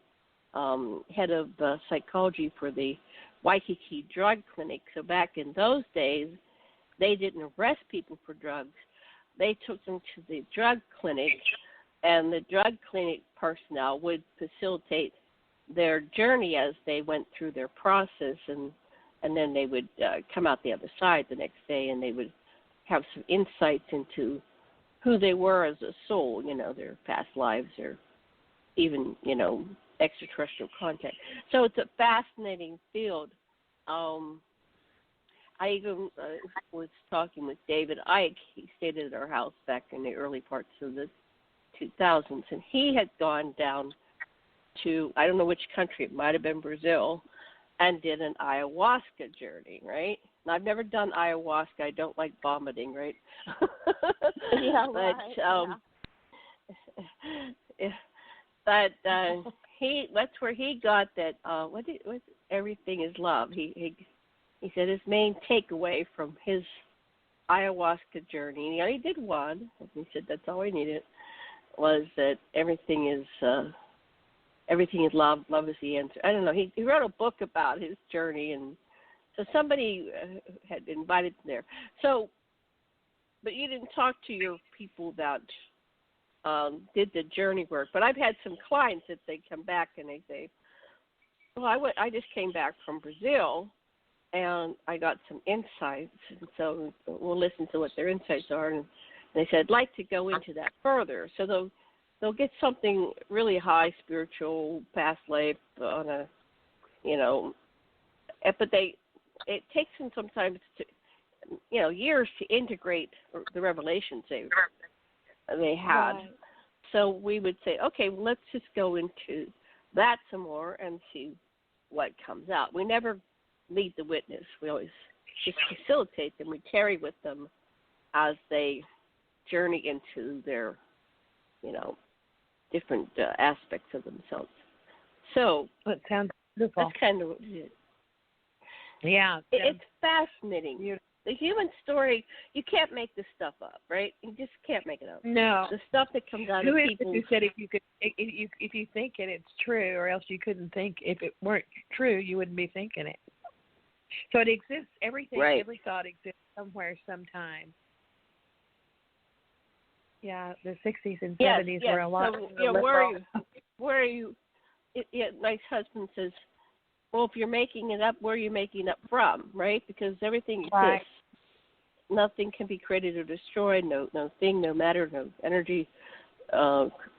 head of psychology for the Waikiki Drug Clinic. So back in those days, they didn't arrest people for drugs. They took them to the drug clinic, and the drug clinic personnel would facilitate their journey as they went through their process, and then they would come out the other side the next day, and they would have some insights into who they were as a soul, their past lives, or even, extraterrestrial contact. So it's a fascinating field. I even was talking with David Icke. He stayed at our house back in the early parts of the 2000s, and he had gone down to, I don't know which country, it might have been Brazil, and did an ayahuasca journey, right? And I've never done ayahuasca. I don't like vomiting, right? Yeah, but, right. That's where he got that. What everything is love. He said his main takeaway from his ayahuasca journey, and he only did one, and he said that's all he needed, was that everything is love. Love is the answer. I don't know. He wrote a book about his journey, and so somebody had invited him there. So, but you didn't talk to your people that did the journey work. But I've had some clients that they come back and they say, well, I just came back from Brazil, and I got some insights, and so we'll listen to what their insights are. And they said, I'd like to go into that further. So they'll get something really high spiritual, past life on a, but it takes them sometimes to, years to integrate the revelations they had. Right. So we would say, okay, well, let's just go into that some more and see what comes out. We never lead the witness. We always just facilitate them. We carry with them as they journey into their, different aspects of themselves. So it sounds beautiful. That's kind of what it is. Yeah, it's fascinating. The human story, you can't make this stuff up, right? You just can't make it up. No, the stuff that comes out of people. Who said if you think it, it's true, or else you couldn't think if it weren't true, you wouldn't be thinking it. So it exists. Everything, right. Every thought exists somewhere, sometime. Yeah, the 60s and 70s were a lot. So, where are you? My husband says, well, if you're making it up, where are you making it up from, right? Because everything exists. Right. Nothing can be created or destroyed. No thing, no matter, no energy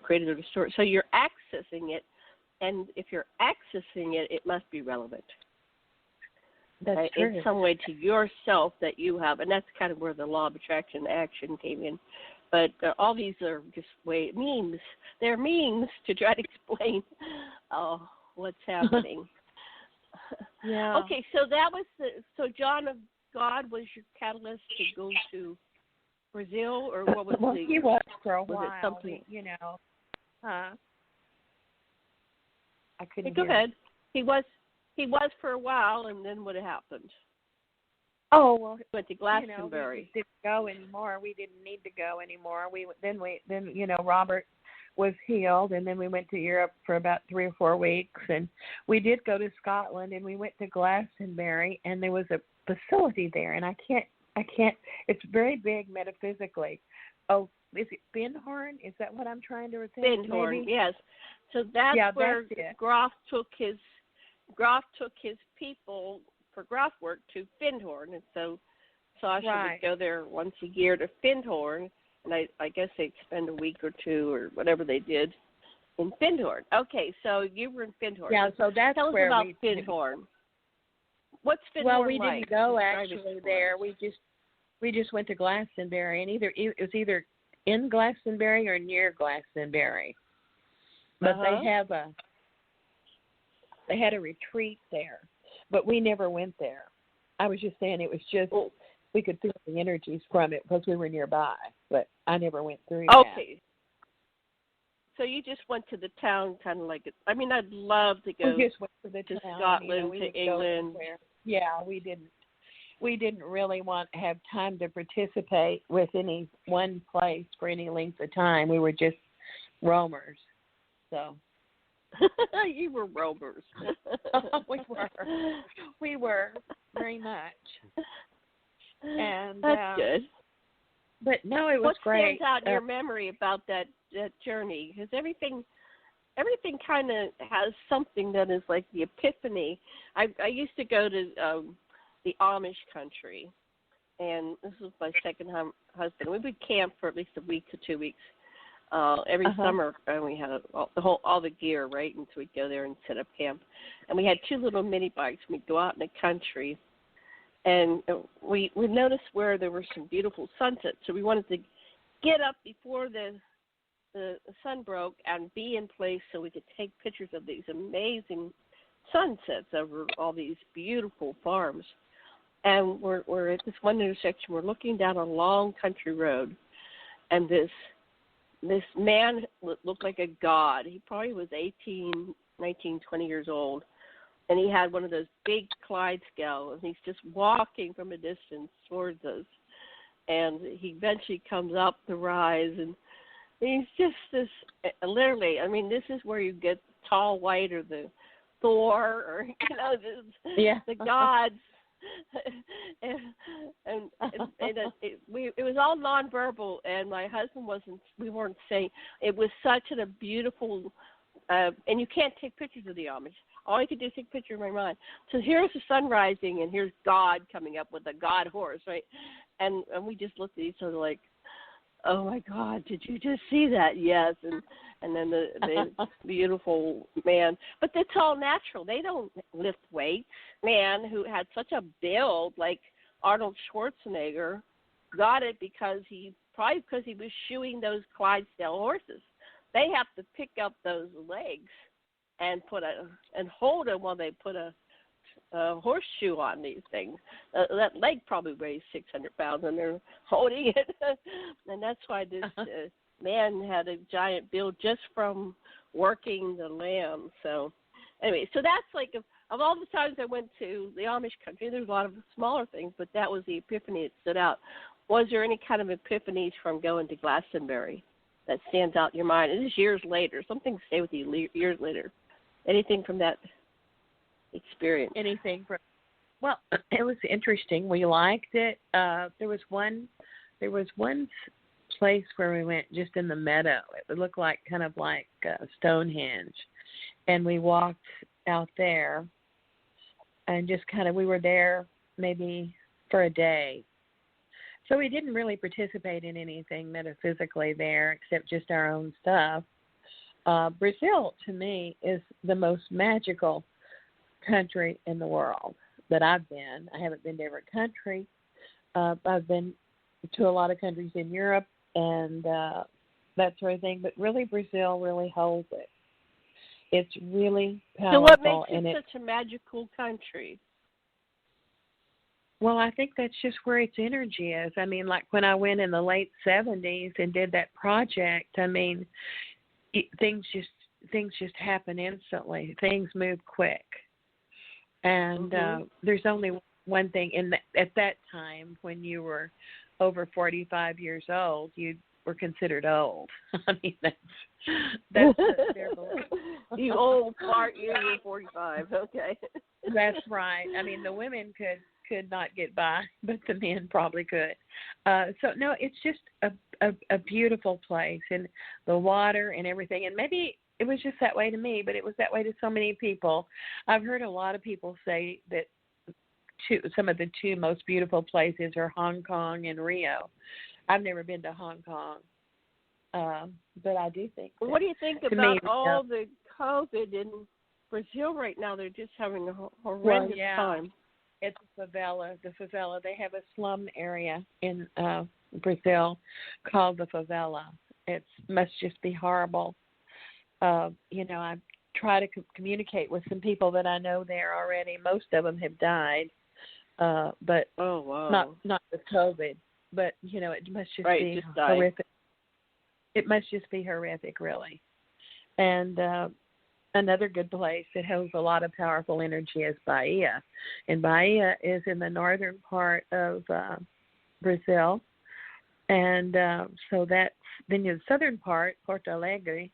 created or destroyed. So you're accessing it, and if you're accessing it, it must be relevant. That's true. In some way to yourself that you have, and that's kind of where the law of attraction action came in. But all these are just memes. They're memes to try to explain what's happening. Yeah. Okay, so that was John of God was your catalyst to go to Brazil, or what was he was for a while. Was it something? I couldn't. Go ahead. He was for a while, and then what happened? Oh, well, he went to Glastonbury. We didn't go anymore. We didn't need to go anymore. Then Robert was healed, and then we went to Europe for about 3 or 4 weeks, and we did go to Scotland, and we went to Glastonbury, and there was a facility there, and I can't. It's very big metaphysically. Oh, is it Findhorn? Is that what I'm trying to think? Findhorn, yes. So that's where Groff took his people for Groff work to Findhorn, and so Sasha would go there once a year to Findhorn, and I guess they'd spend a week or 2 or whatever they did in Findhorn. Okay, so you were in Findhorn. Yeah, so that's Tell us where about Findhorn. What's Findhorn like? Well, we like? didn't go actually there. We just went to Glastonbury, and it was either in Glastonbury or near Glastonbury. But they had a retreat there, but we never went there. I was just saying it was just we could feel the energies from it because we were nearby, but I never went through Okay. That. So you just went to the town, kind of like it. I mean, I'd love to go. We just went to Scotland, to England. Yeah, we didn't. We didn't really want to have time to participate with any one place for any length of time. We were just roamers. So. You were roamers. We were very much. And that's good. But no, it was great. What stands out in your memory about that journey? Because everything kind of has something that is like the epiphany. I used to go to the Amish country, and this was my second husband. We would camp for at least a week to 2 weeks every summer, and we had all the gear, right? And so we'd go there and set up camp. And we had 2 little mini bikes. We'd go out in the country, and we noticed where there were some beautiful sunsets. So we wanted to get up before the sun broke and be in place so we could take pictures of these amazing sunsets over all these beautiful farms. And we're at this one intersection. We're looking down a long country road, and this man looked like a god. He probably was 18, 19, 20 years old, and he had one of those big Clydesdale, and he's just walking from a distance towards us. And he eventually comes up the rise, and he's just this, literally, I mean, this is where you get tall white or the Thor or, the gods. and it was all nonverbal, and my husband we weren't saying. It was such a beautiful, and you can't take pictures of the Amish. All you could do is take a picture in my mind. So here's the sun rising, and here's God coming up with a God horse, right? And we just looked at each other like, oh my God, did you just see that? Yes. And then the beautiful man. But it's all natural. They don't lift weights. Man who had such a build like Arnold Schwarzenegger got it because he was shoeing those Clydesdale horses. They have to pick up those legs and hold them while they put a horseshoe on these things. That leg probably weighs 600 pounds, and they're holding it. And that's why this man had a giant build just from working the lamb. So anyway, so that's like, of all the times I went to the Amish country, there's a lot of smaller things, but that was the epiphany that stood out. Was there any kind of epiphanies from going to Glastonbury that stands out in your mind? And this is years later. Something stay with you years later. Anything from that experience? Anything from? Well, it was interesting. We liked it. There was one place where we went just in the meadow. It looked like kind of like Stonehenge, and we walked out there, and just kind of we were there maybe for a day. So we didn't really participate in anything metaphysically there except just our own stuff. Brazil, to me, is the most magical country in the world that I've been. I haven't been to every country. I've been to a lot of countries in Europe and that sort of thing, but really Brazil really holds it. It's really powerful. So what makes it such a magical country? Well, I think that's just where its energy is. I mean, like when I went in the late 70s and did that project, I mean, things just happen instantly. Things move quick. And there's only one thing. At that time, when you were over 45 years old, you were considered old. I mean, that's their belief. You old fart, you're 45. Okay. That's right. I mean, the women could not get by, but the men probably could. So no, it's just a beautiful place, and the water and everything. And maybe it was just that way to me, but it was that way to so many people. I've heard a lot of people say that some of the two most beautiful places are Hong Kong and Rio. I've never been to Hong Kong, but I do think. What do you think about all the COVID in Brazil right now? They're just having a horrendous time. It's a favela. The favela. They have a slum area in Brazil called the favela. It must just be horrible. I try to communicate with some people that I know there already. Most of them have died, but not with COVID. But it must just be horrific. It must just be horrific, really. And another good place that holds a lot of powerful energy is Bahia. And Bahia is in the northern part of Brazil. And so that's then the southern part, Porto Alegre,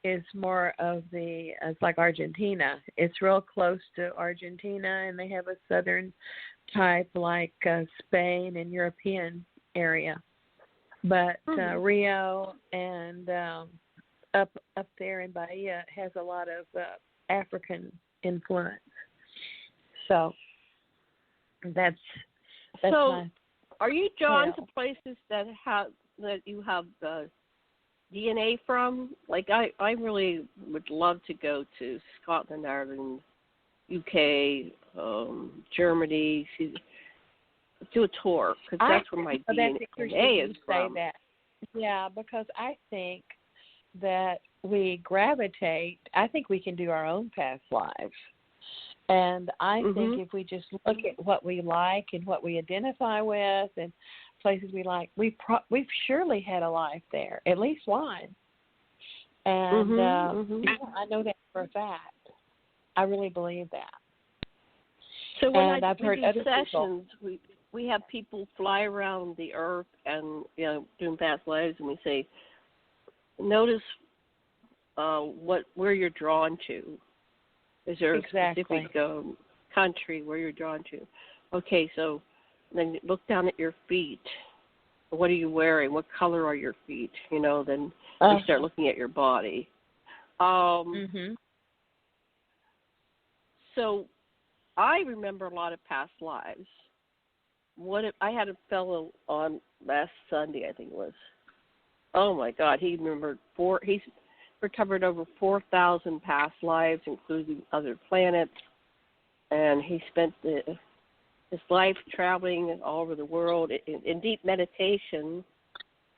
is more of it's like Argentina. It's real close to Argentina, and they have a southern type like Spain and European area. But Rio and up there in Bahia has a lot of African influence. So that's my. Are you drawn to places that you have DNA from? Like I really would love to go to Scotland, Ireland, UK, Germany, do a tour because that's where my DNA is from. That. Yeah, because I think that we gravitate. I think we can do our own past lives. And I think if we just look at what we like and what we identify with and places we like, we've surely had a life there, at least one. And I know that for a fact. I really believe that. So when I've heard other sessions, we have people fly around the earth and doing past lives, and we say, notice where you're drawn to. Is there a specific country where you're drawn to? Okay, so then look down at your feet. What are you wearing? What color are your feet? Then you start looking at your body. So I remember a lot of past lives. I had a fellow on last Sunday, I think it was. Oh my God, he remembered he's recovered over 4,000 past lives, including other planets, and he spent his life traveling all over the world in deep meditation,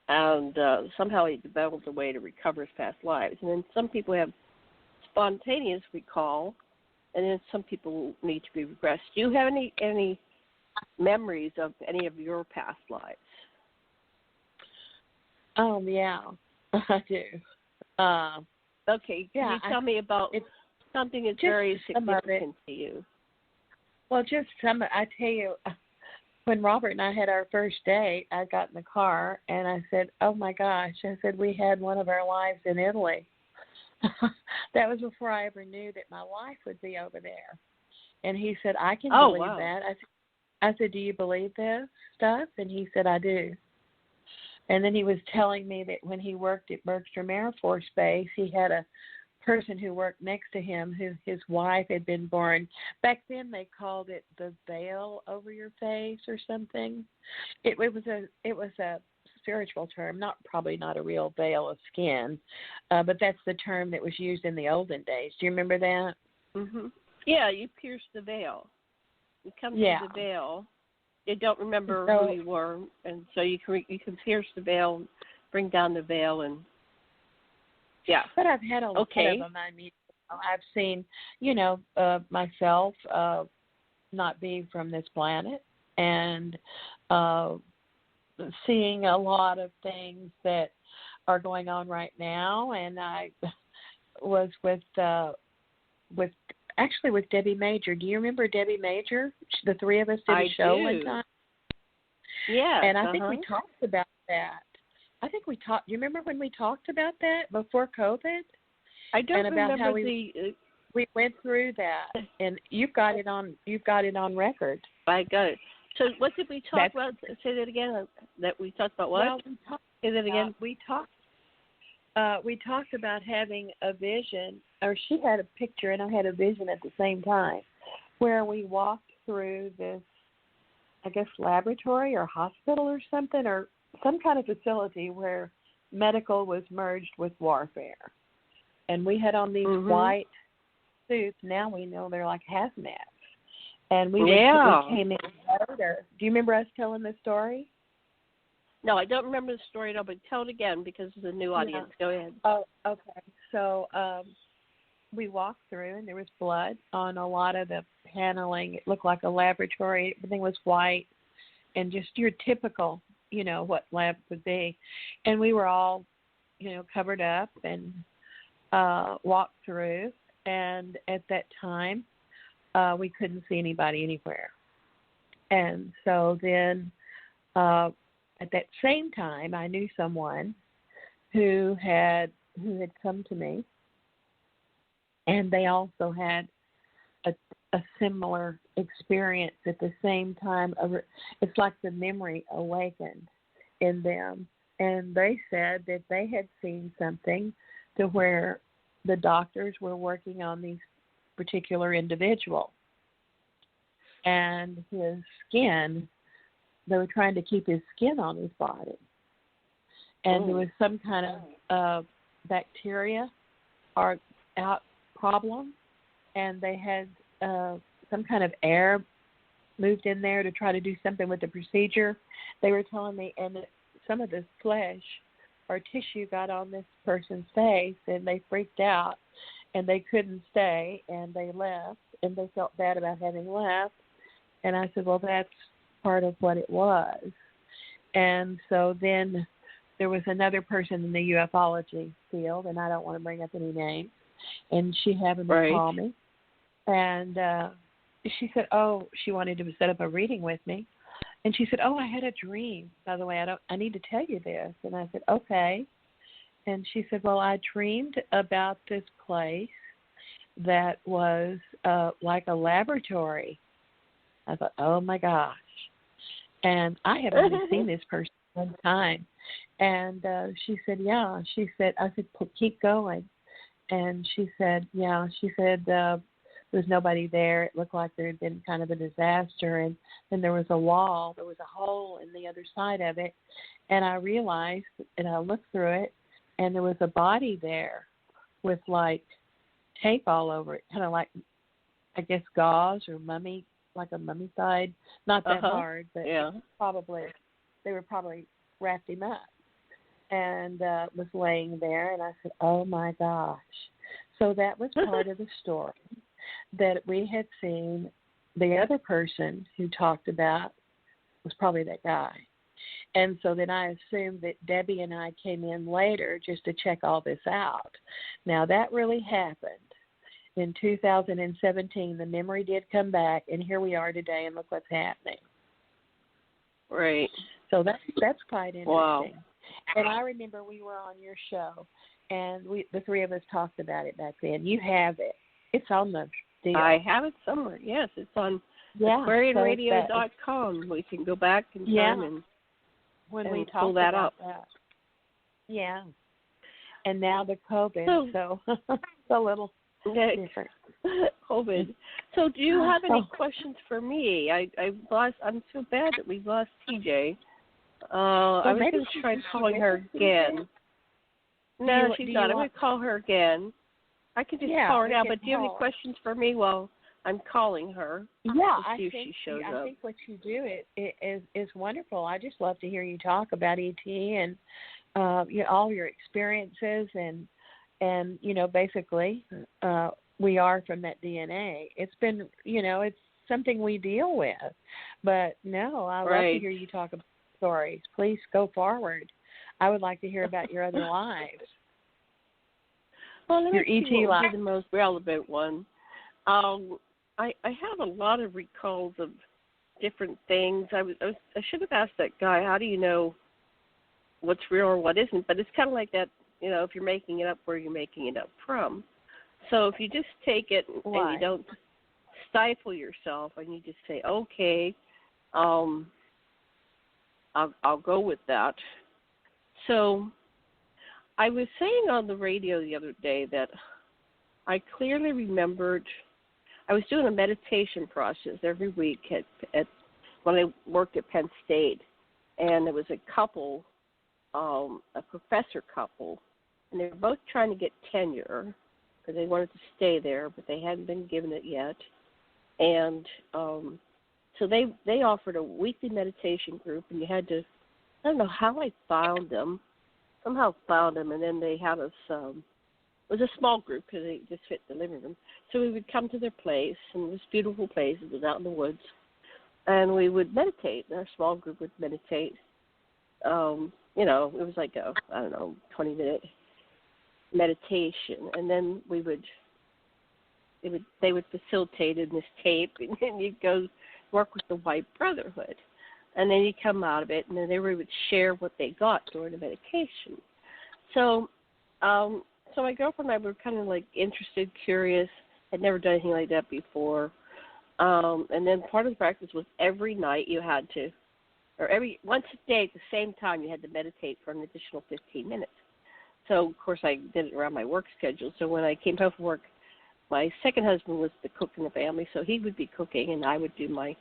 and somehow he developed a way to recover his past lives. And then some people have spontaneous recall, and then some people need to be regressed. Do you have any memories of any of your past lives? Yeah, I do. Okay, can you tell me about something that's very significant to you? Well, just some. I tell you, when Robert and I had our first date, I got in the car and I said, "Oh my gosh!" I said, "We had one of our lives in Italy." That was before I ever knew that my wife would be over there. And he said, "I can believe that." I said, "Do you believe this stuff?" And he said, "I do." And then he was telling me that when he worked at Bergstrom Air Force Base, he had a person who worked next to him who his wife had been born. Back then they called it the veil over your face or something. It was a spiritual term, probably not a real veil of skin, but that's the term that was used in the olden days. Do you remember that? Mhm. Yeah, you pierced the veil. You come through the veil. You don't remember who you were, and so you can pierce the veil, bring down the veil, and yeah. But I've had a lot of them. I mean, I've seen, myself not being from this planet, and seeing a lot of things that are going on right now. And I was with Debbie Major. Do you remember Debbie Major? The three of us did a show one time. Yeah. And I think we talked about that. You remember when we talked about that before COVID? I don't remember how we went through that, and you've got it on record. I got it. So what did we talk about? Say that again. That we talked about what? Well, say that again. We talked about having a vision, or she had a picture and I had a vision at the same time, where we walked through this, I guess, laboratory or hospital or something, or some kind of facility where medical was merged with warfare. And we had on these white suits. Now we know they're like hazmats. And we came in later. Do you remember us telling this story? No, I don't remember the story at all, but tell it again because it's a new audience. Go ahead. Oh, okay. So we walked through, and there was blood on a lot of the paneling. It looked like a laboratory. Everything was white and just your typical, what lab would be. And we were all, covered up and walked through. And at that time, we couldn't see anybody anywhere. And so then at that same time, I knew someone who had come to me, and they also had a similar experience at the same time. It's like the memory awakened in them, and they said that they had seen something to where the doctors were working on these particular individual, and his skin, they were trying to keep his skin on his body, and there was some kind of bacteria or out problem, and they had some kind of air moved in there to try to do something with the procedure. They were telling me, and some of the flesh or tissue got on this person's face, and they freaked out, and they couldn't stay, and they left, and they felt bad about having left. And I said, well, that's part of what it was. And so then there was another person in the ufology field, and I don't want to bring up any names, and she happened to call me, and she said, she wanted to set up a reading with me, and she said, I had a dream, by the way, I need to tell you this. And I said, okay. And she said, well, I dreamed about this place that was like a laboratory. I thought, oh my gosh. And I had only seen this person one time. And she said, yeah. She said, I said, keep going. And she said, yeah. She said, there was nobody there. It looked like there had been kind of a disaster. And then there was a wall. There was a hole in the other side of it. And I realized, and I looked through it, and there was a body there with like tape all over it, kind of like, I guess, gauze or mummy, like a mummified, not that hard, but they were probably wrapped him up, and was laying there. And I said, oh my gosh. So that was part of the story. that we had seen the other person who talked about was probably that guy. And so then I assumed that Debbie and I came in later just to check all this out. Now, that really happened. In 2017, the memory did come back, and here we are today, and look what's happening. Right. So that's quite interesting. Wow. And I remember we were on your show, and the three of us talked about it back then. You have it. It's on the deal. I have it somewhere. Yes, it's on AquarianRadio.com. We can go back in time and we pull that up. That. Yeah. And now the COVID, so it's a little different. COVID. So do you have any questions for me? I'm so bad that we lost TJ. I was going to try calling her again. No, she's not. I'm going to call her again. I can just call her now, but do you have any questions for me while I'm calling her? Yeah, I think what you do is wonderful. I just love to hear you talk about ET and all your experiences and basically we are from that DNA. It's been, it's something we deal with. But no, I love to hear you talk about stories. Please go forward. I would like to hear about your other lives. Well, let me your see ET what life. would be the most relevant one. I have a lot of recalls of different things. I should have asked that guy, how do you know what's real or what isn't? But it's kind of like that, if you're making it up, where you're making it up from. So if you just take it and you don't stifle yourself and you just say, okay, I'll go with that. So I was saying on the radio the other day that I clearly remembered I was doing a meditation process every week at when I worked at Penn State, and there was a couple, a professor couple, and they were both trying to get tenure because they wanted to stay there, but they hadn't been given it yet. And so they offered a weekly meditation group, and you had to, I don't know how I found them, somehow found them, and then they had us, it was a small group because they just fit the living room. So we would come to their place, and it was a beautiful place. It was out in the woods. And we would meditate. Our small group would meditate. It was like a, 20-minute meditation. And then they would facilitate in this tape, and then you'd go work with the White Brotherhood. And then you come out of it, and then they would share what they got during the meditation. So my girlfriend and I were kind of like interested, curious, had never done anything like that before. And then part of the practice was every night you had to, or once a day at the same time you had to meditate for an additional 15 minutes. So, of course, I did it around my work schedule. So when I came home from work, my second husband was the cook in the family, so he would be cooking and I would do my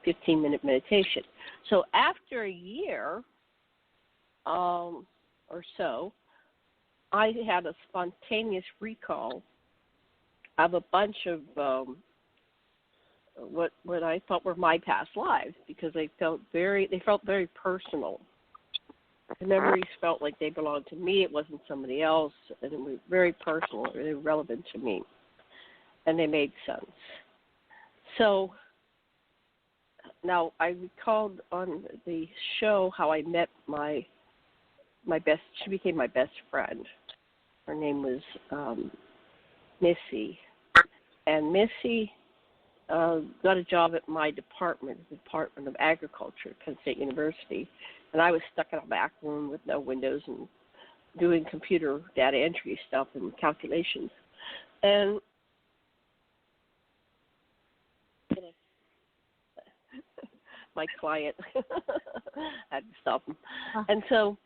15-minute meditation. So after a year or so, I had a spontaneous recall of a bunch of what I thought were my past lives because they felt very personal. The memories felt like they belonged to me. It wasn't somebody else, and it was very personal. They were relevant to me, and they made sense. So now I recalled on the show how I met she became my best friend. Her name was Missy. And Missy got a job at my department, the Department of Agriculture at Penn State University. And I was stuck in a back room with no windows and doing computer data entry stuff and calculations. And my client had to stop him. And so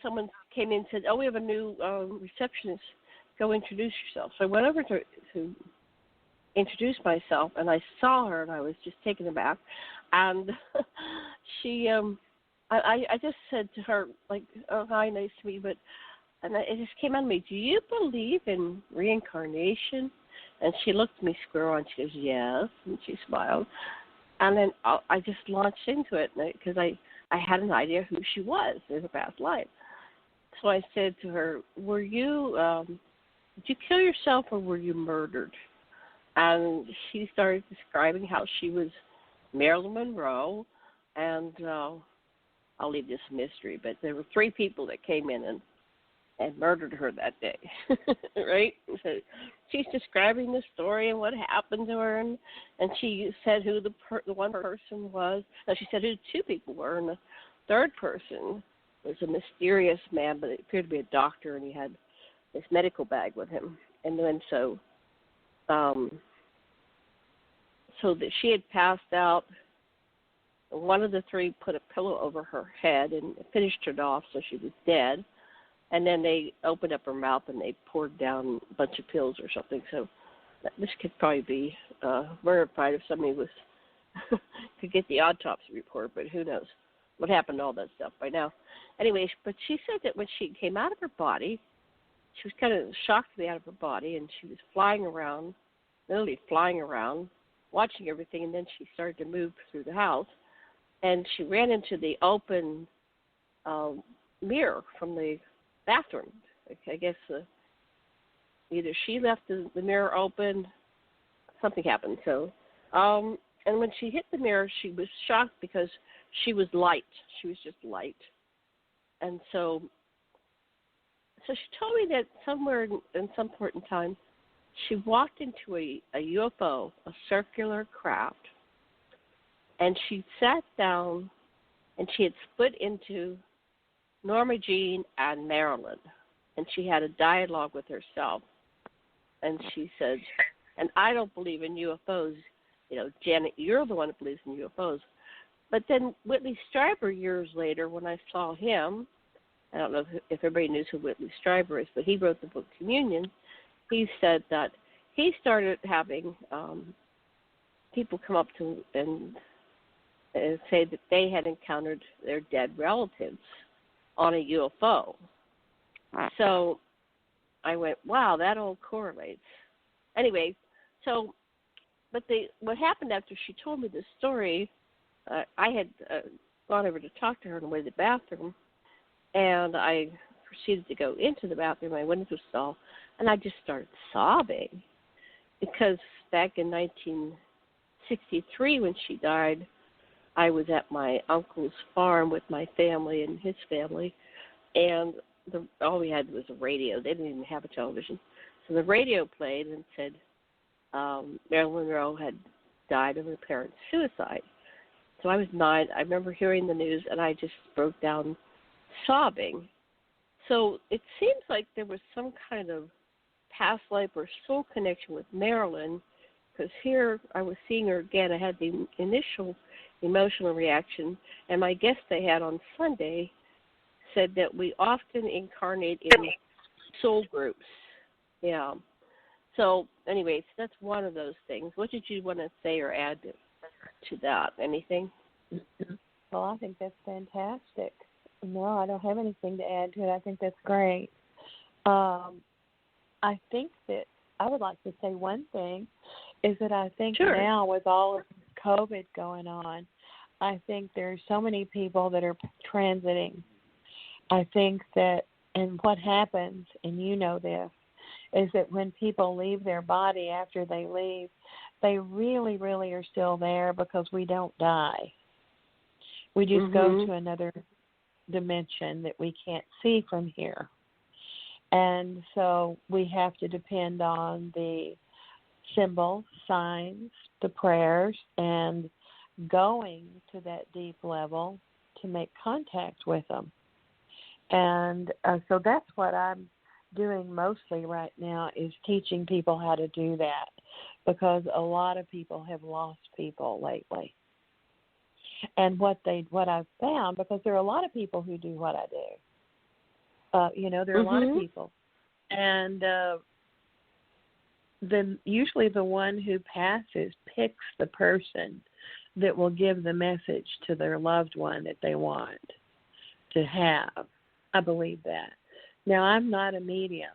someone came in and said, we have a new receptionist. Go introduce yourself. So I went over to introduce myself, and I saw her, and I was just taken aback. And she, I just said to her, like, oh, hi, nice to meet you. And it just came out of me, do you believe in reincarnation? And she looked me square on. She goes, yes. And she smiled. And then I just launched into it because I had an idea who she was in her past life. So I said to her, did you kill yourself or were you murdered? And she started describing how she was Marilyn Monroe, and I'll leave this mystery, but there were 3 people that came in and murdered her that day, right? So she's describing the story and what happened to her, and she said who the one person was. No, she said who 2 people were, and the third person was a mysterious man, but it appeared to be a doctor, and he had this medical bag with him. And then so that she had passed out. One of the 3 put a pillow over her head and finished it off, so she was dead. And then they opened up her mouth and they poured down a bunch of pills or something. So this could probably be verified if somebody was could get the autopsy report, but who knows what happened to all that stuff by now. Anyway, but she said that when she came out of her body, she was kind of shocked to be out of her body, and she was flying around, literally flying around, watching everything, and then she started to move through the house, and she ran into the open mirror from the bathroom. I guess either she left the mirror open, something happened. So, and when she hit the mirror, she was shocked because she was light. She was just light. And so she told me that somewhere in some point in time, she walked into a UFO, a circular craft, and she sat down, and she had split into Norma Jean and Marilyn, and she had a dialogue with herself. And she said, and I don't believe in UFOs. You know, Janet, you're the one that believes in UFOs. But then Whitley Strieber, years later, when I saw him, I don't know if everybody knows who Whitley Strieber is, but he wrote the book Communion. He said that he started having people come up to and say that they had encountered their dead relatives on a UFO. So I went, wow, that all correlates. Anyway, so, but what happened after she told me this story, I had gone over to talk to her on the way to the bathroom, and I proceeded to go into the bathroom. I went into the stall, and I just started sobbing because back in 1963 when she died, I was at my uncle's farm with my family and his family, and all we had was a radio. They didn't even have a television. So the radio played and said Marilyn Monroe had died of her parents' suicide. So I was 9. I remember hearing the news, and I just broke down sobbing. So it seems like there was some kind of past life or soul connection with Marilyn, because here I was seeing her again. I had the initial emotional reaction, and my guest they had on Sunday said that we often incarnate in soul groups. Yeah. So anyways, that's one of those things. What did you want to say or add to that? Anything? Well, I think that's fantastic. No, I don't have anything to add to it. I think that's great. I think that I would like to say one thing is that I think now with all of COVID going on, I think there's so many people that are transiting. I think that, and what happens, and you know this, is that when people leave their body after they leave, they really, really are still there because we don't die. We just go to another dimension that we can't see from here. And so we have to depend on the symbols, signs, the prayers, and going to that deep level to make contact with them. And so that's what I'm doing mostly right now, is teaching people how to do that, because a lot of people have lost people lately. And what I've found, because there are a lot of people who do what I do. There are a lot of people. And usually the one who passes picks the person that will give the message to their loved one that they want to have. I believe that. Now, I'm not a medium,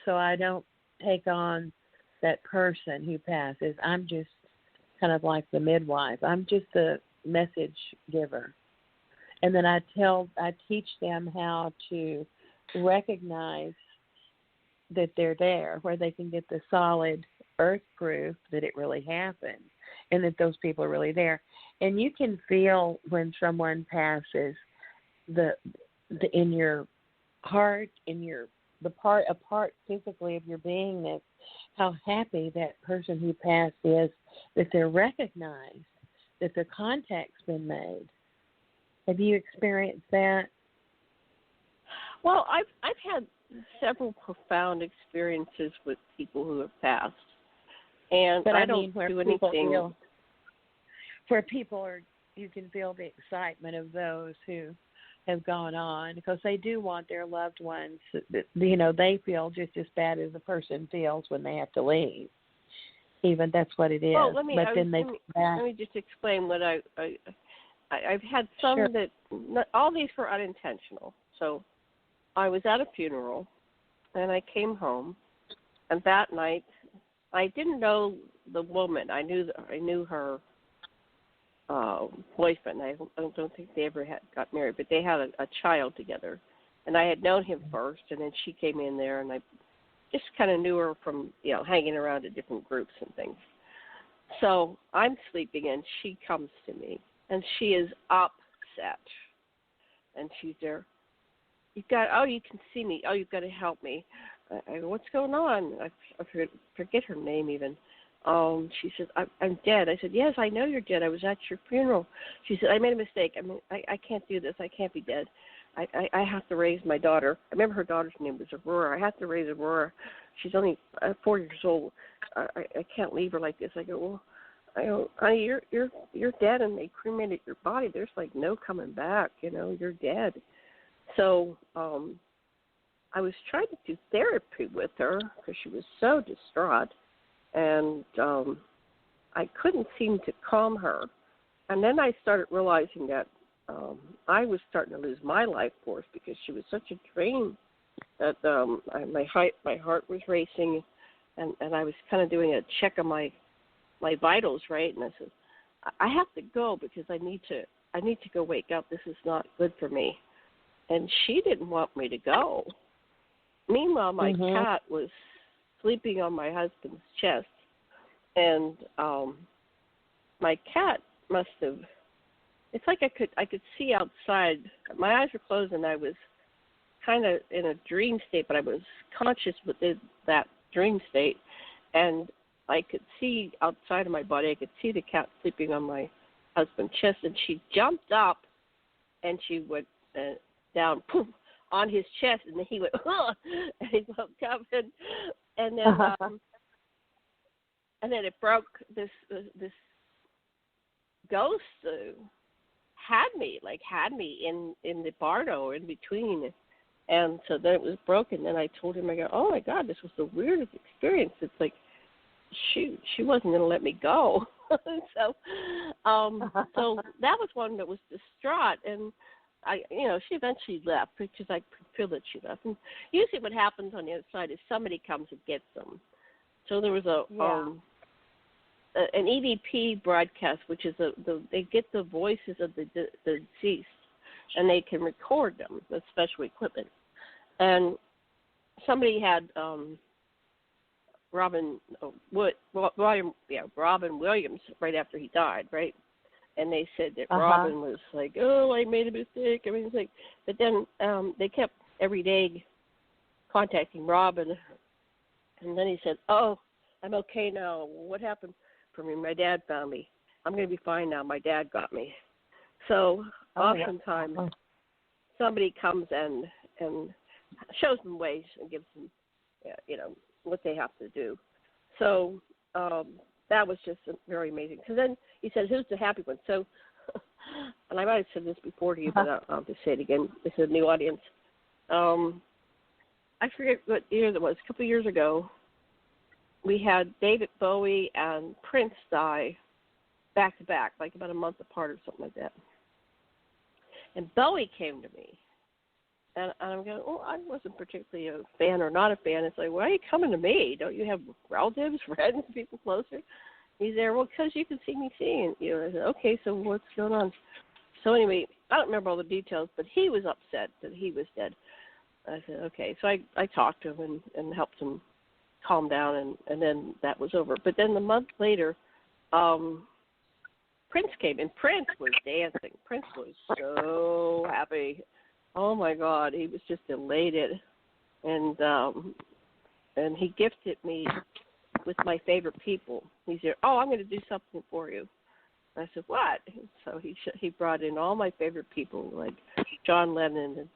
so I don't take on that person who passes. I'm just kind of like the midwife. I'm just the message giver. And then I teach them how to recognize that they're there, where they can get the solid earth proof that it really happened and that those people are really there. And you can feel when someone passes the in your heart, in your a part physically of your beingness, how happy that person who passed is, that they're recognized, that their contact's been made. Have you experienced that? Well, I've had several profound experiences with people who have passed, and but I don't where do people anything. Feel, where people are, you can feel the excitement of those who have gone on, because they do want their loved ones. They feel just as bad as the person feels when they have to leave. Even that's what it is. Well, let me just explain what I've had some Sure. that all these were unintentional. So I was at a funeral, and I came home, and that night I didn't know the woman. I knew her boyfriend. I don't think they ever got married, but they had a child together, and I had known him first, and then she came in there, and I just kind of knew her from hanging around at different groups and things. So I'm sleeping, and she comes to me, and she is upset, and she's there. You can see me. Oh, you've got to help me. I go, what's going on? I forget her name even. She says, I'm dead. I said, yes, I know you're dead. I was at your funeral. She said, I made a mistake. I can't do this. I can't be dead. I have to raise my daughter. I remember her daughter's name was Aurora. I have to raise Aurora. She's only 4 years old. I can't leave her like this. I go, honey, you're dead, and they cremated your body. There's like no coming back. You're dead. So I was trying to do therapy with her because she was so distraught, and I couldn't seem to calm her. And then I started realizing that I was starting to lose my life force because she was such a drain that my heart was racing, and I was kind of doing a check of my vitals, right? And I said, I have to go because I need to go wake up. This is not good for me. And she didn't want me to go. Meanwhile, my cat was sleeping on my husband's chest, and my cat must have. It's like I could see outside. My eyes were closed, and I was kind of in a dream state, but I was conscious within that dream state, and I could see outside of my body. I could see the cat sleeping on my husband's chest, and she jumped up, and she went down, poof, on his chest, and then he went, and he woke up, and then it broke. This ghost had me in the bardo in between, and so then it was broken. Then I told him, I go, oh my God, this was the weirdest experience. It's like she wasn't going to let me go. So that was one that was distraught, and she eventually left because I could feel that she left. And usually what happens on the other side is somebody comes and gets them. So there was an EVP broadcast, which is they get the voices of the deceased, and they can record them with special equipment. And somebody had Robin Williams right after he died, right? And they said that Robin was like, oh, I made a mistake. I mean, it's like, but then they kept every day contacting Robin, and then he said, oh, I'm okay now. What happened for me? My dad found me. I'm going to be fine now. My dad got me. So oftentimes somebody comes and shows them ways and gives them, what they have to do. So that was just very amazing. Because then he said, who's the happy one? So, and I might have said this before to you, but I'll just say it again. This is a new audience. I forget what year that was. A couple of years ago, we had David Bowie and Prince die back to back, like about a month apart or something like that. And Bowie came to me. And I'm going, oh, I wasn't particularly a fan or not a fan. It's like, why are you coming to me? Don't you have relatives, friends, people closer? He's there, well, because you can see me seeing you. I said, okay, so what's going on? So anyway, I don't remember all the details, but he was upset that he was dead. I said, okay. So I talked to him and helped him calmed down, and then that was over. But then the month later, Prince came, and Prince was dancing. Prince was so happy. Oh my God, he was just elated, and he gifted me with my favorite people. He said, "Oh, I'm going to do something for you." I said, "What?" So he brought in all my favorite people, like John Lennon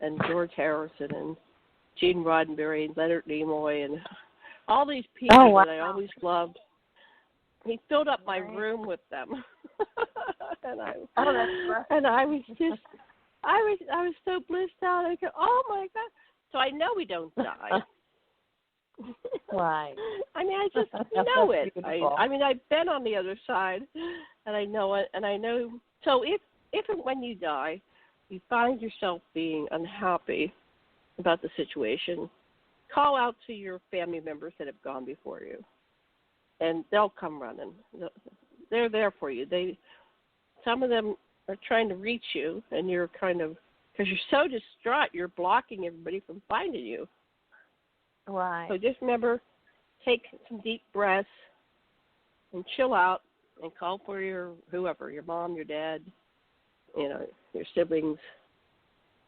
and George Harrison and Gene Roddenberry and Leonard Nimoy and all these people that I always loved. He filled up my room with them, and I was just, I was so blissed out. I go, "Oh my God!" So I know we don't die. Right. I mean, I just know it. I mean, I've been on the other side, and I know it. And I know. So if and when you die, you find yourself being unhappy about the situation, call out to your family members that have gone before you, and they'll come running. They're there for you. Some of them are trying to reach you, and you're kind of, because you're so distraught, you're blocking everybody from finding you. Right. So just remember, take some deep breaths and chill out and call for your whoever, your mom, your dad, your siblings,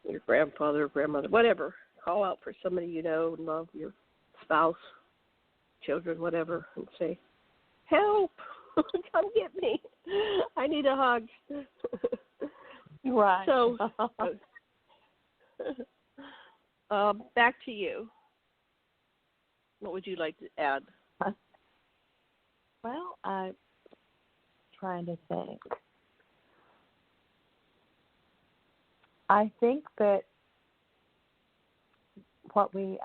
your grandfather, grandmother, whatever. Call out for somebody you know and love, your spouse, children, whatever, and say, "Help! Come get me. I need a hug." Right. So, back to you. What would you like to add? Well, I'm trying to think. I think that what we're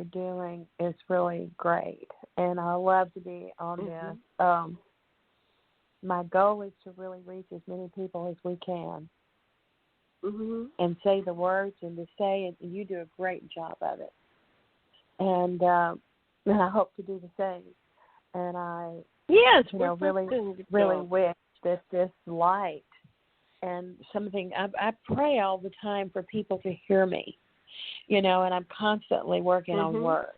doing is really great, and I love to be on this. My goal is to really reach as many people as we can, and say the words and to say it. And you do a great job of it, and I hope to do the same. And I, really wish that this light and something. I pray all the time for people to hear me, and I'm constantly working on words,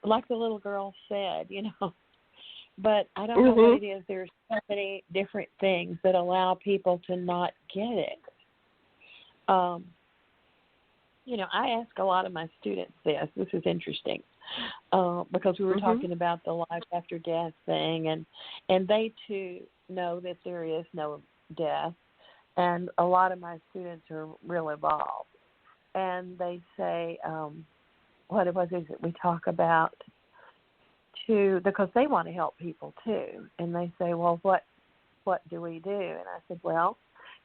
like the little girl said, But I don't know what it is. There's so many different things that allow people to not get it. I ask a lot of my students this. This is interesting because we were talking about the life after death thing, and they too know that there is no death. And a lot of my students are real evolved, and they say, what it is that we talk about because they want to help people too, and they say, well, what do we do? And I said, well,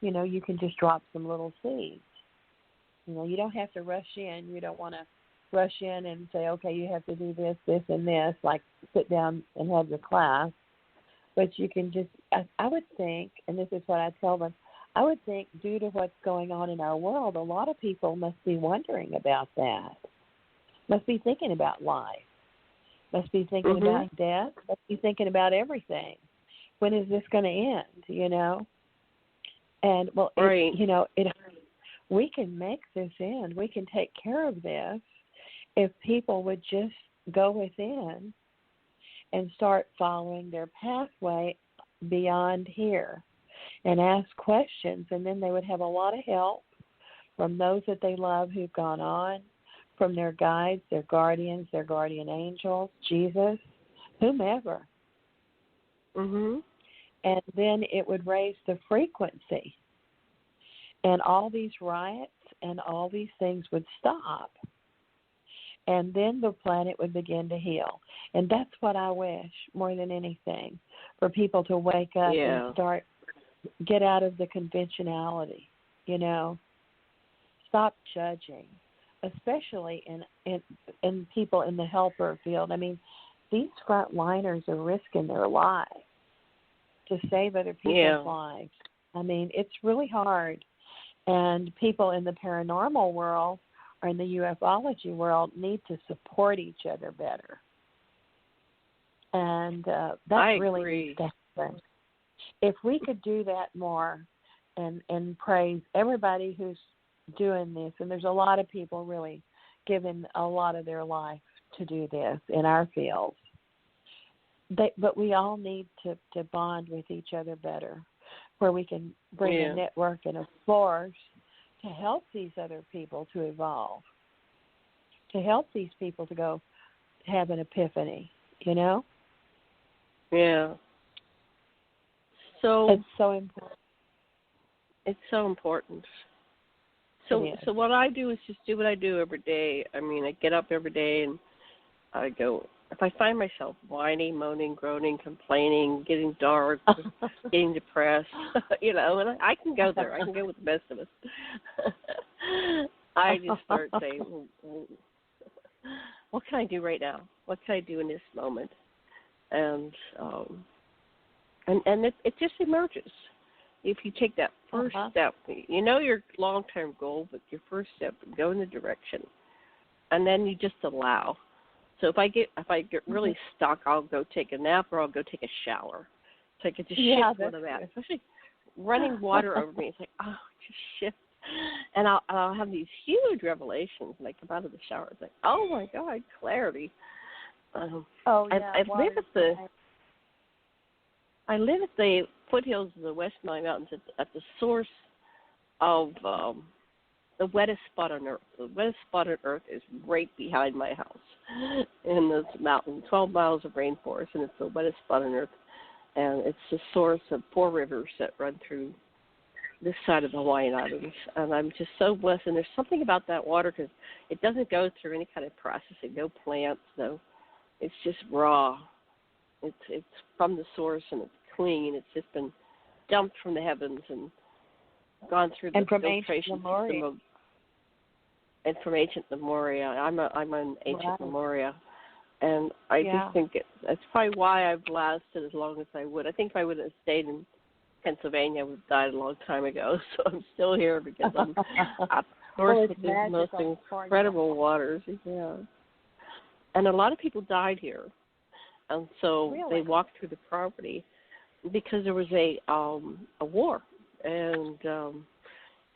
you can just drop some little seeds. You don't have to rush in. You don't want to rush in and say, okay, you have to do this, this, and this, like sit down and have your class. But you can just, I would think, and this is what I tell them, I would think due to what's going on in our world, a lot of people must be wondering about that, must be thinking about life, must be thinking about death, must be thinking about everything. When is this going to end, And, well, right. We can make this end. We can take care of this if people would just go within and start following their pathway beyond here and ask questions, and then they would have a lot of help from those that they love who've gone on, from their guides, their guardians, their guardian angels, Jesus, whomever. And then it would raise the frequency. And all these riots and all these things would stop. And then the planet would begin to heal. And that's what I wish more than anything, for people to wake up and get out of the conventionality, Stop judging, especially in people in the helper field. I mean, these frontliners are risking their lives to save other people's lives. I mean, it's really hard. And people in the paranormal world or in the ufology world need to support each other better. And that's really the thing. If we could do that more and praise everybody who's doing this, and there's a lot of people really giving a lot of their life to do this in our fields. But we all need to bond with each other better, where we can bring a network and a force to help these other people to evolve, to help these people to go have an epiphany, you know? Yeah. So it's so important. It's so important. So what I do is just do what I do every day. I mean, I get up every day and I go, if I find myself whining, moaning, groaning, complaining, getting dark, getting depressed, and I can go there. I can go with the best of us. I just start saying, what can I do right now? What can I do in this moment? And it just emerges. If you take that first step, your long-term goal, but your first step, go in the direction, and then you just allow. So if I get really stuck, I'll go take a nap or I'll go take a shower. So I can just shift where I'm at. Especially running water over me, it's like, just shift. And I'll have these huge revelations when I come out of the shower. It's like, oh my God, clarity. I live at the foothills of the West Nile Mountains at the source of the wettest spot on Earth. The wettest spot on Earth is right behind my house in this mountain, 12 miles of rainforest, and it's the wettest spot on Earth. And it's the source of 4 rivers that run through this side of the Hawaiian Islands. And I'm just so blessed. And there's something about that water because it doesn't go through any kind of processing, no plants, it's just raw. It's from the source, and it's clean. It's just been dumped from the heavens and gone through the filtration system of. And from ancient Lemuria. I'm an ancient Lemuria, and I just think that's probably why I've lasted as long as I would. I think if I would have stayed in Pennsylvania, I would have died a long time ago. So I'm still here because I'm of course with these most incredible waters. Yeah, and a lot of people died here, and so they walked through the property because there was a war, and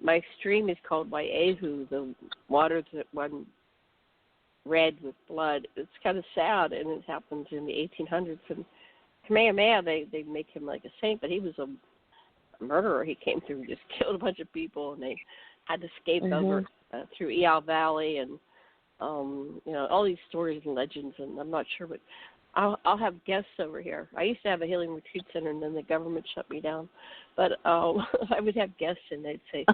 my stream is called Wai'ehu, the water that run red with blood. It's kind of sad, and it happened in the 1800s. And Kamehameha, they make him like a saint, but he was a murderer. He came through and just killed a bunch of people, and they had to escape over through Iao Valley, and all these stories and legends. And I'm not sure, but I'll have guests over here. I used to have a healing retreat center, and then the government shut me down. But I would have guests, and they'd say,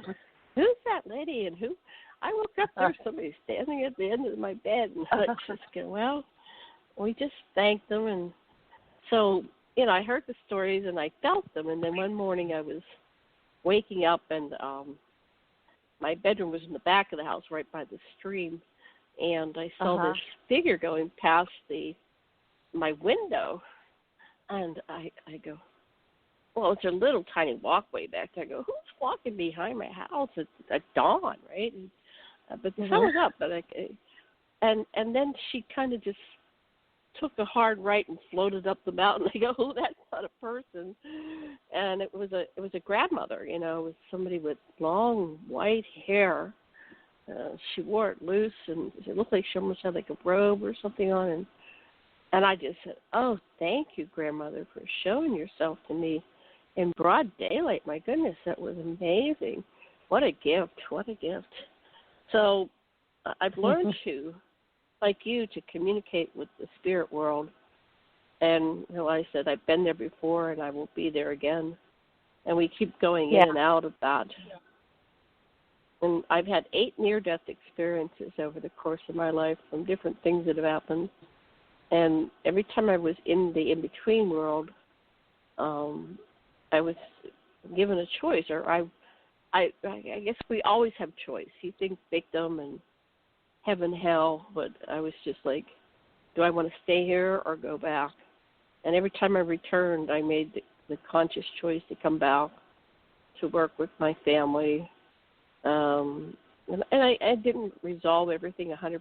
"Who's that lady?" And who? I woke up, there's somebody standing at the end of my bed, and I just go, well, we just thanked them. And so, I heard the stories, and I felt them. And then one morning I was waking up, and my bedroom was in the back of the house right by the stream, and I saw this figure going past my window, and I go, well, it's a little tiny walkway back there. I go, who's walking behind my house? It's at dawn, right? And, but the sun was up, but and then she kind of just took a hard right and floated up the mountain. I go, oh, that's not a person. And it was a grandmother, it was somebody with long white hair. She wore it loose, and it looked like she almost had like a robe or something on. And I just said, oh, thank you, grandmother, for showing yourself to me in broad daylight. My goodness, that was amazing. What a gift. What a gift. So I've learned to, like you, to communicate with the spirit world. And like I said, I've been there before, and I will be there again. And we keep going in and out of that. And I've had 8 near-death experiences over the course of my life from different things that have happened. And every time I was in the in-between world, I was given a choice, or I guess we always have choice. You think victim and heaven, hell, but I was just like, do I want to stay here or go back? And every time I returned, I made the conscious choice to come back to work with my family. And I didn't resolve everything 100%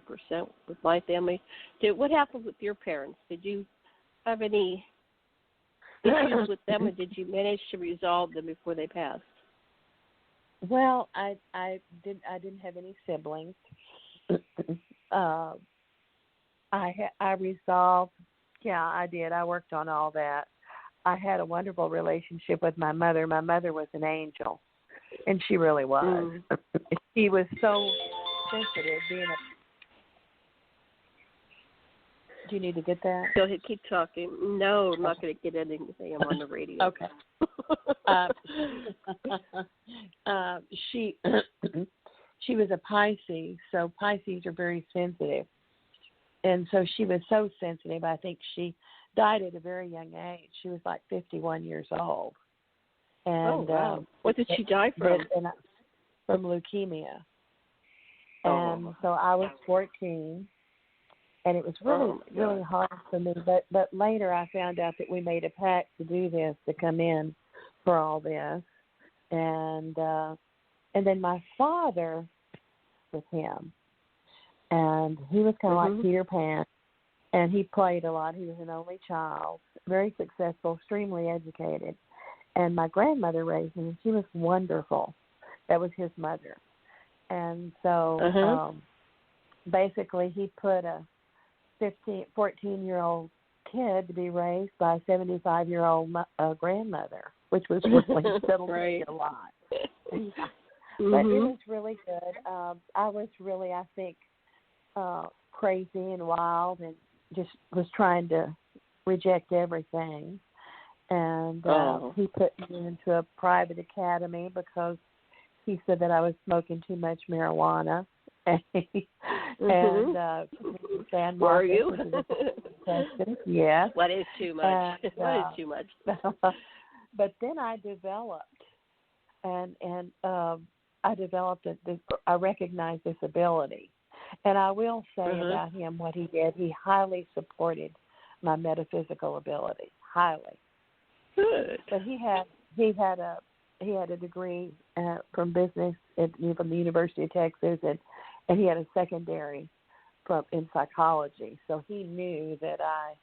with my family. What happened with your parents? Did you have any issues with them, and did you manage to resolve them before they passed? Well, I didn't have any siblings. I resolved. Yeah, I did. I worked on all that. I had a wonderful relationship with my mother. My mother was an angel, and she really was. She was so sensitive. Do you need to get that? Go ahead, keep talking. No, I'm not going to get anything. I'm on the radio. Okay. She was a Pisces, so Pisces are very sensitive. And so she was so sensitive, I think she died at a very young age. She was like 51 years old. And wow. What did she die from? From leukemia. Oh. And so I was 14, and it was really hard for me. But later I found out that we made a pact to do this, to come in for all this. And then my father with him. And he was kind of like Peter Pan, and he played a lot. He was an only child, very successful, extremely educated. And my grandmother raised him, and she was wonderful. That was his mother. And so basically he put a 14-year-old kid to be raised by a 75-year-old grandmother, which was really settled right. a lot. Yeah. But it was really good. I was really, I think, crazy and wild, and just was trying to reject everything. And he put me into a private academy because he said that I was smoking too much marijuana. And were you? Yes. What is too much? What is too much? But then I developed, and I recognized this ability. And I will say about him what he did. He highly supported my metaphysical ability, highly. Good. But he had a degree from business from the University of Texas, and he had a secondary in psychology. So he knew that I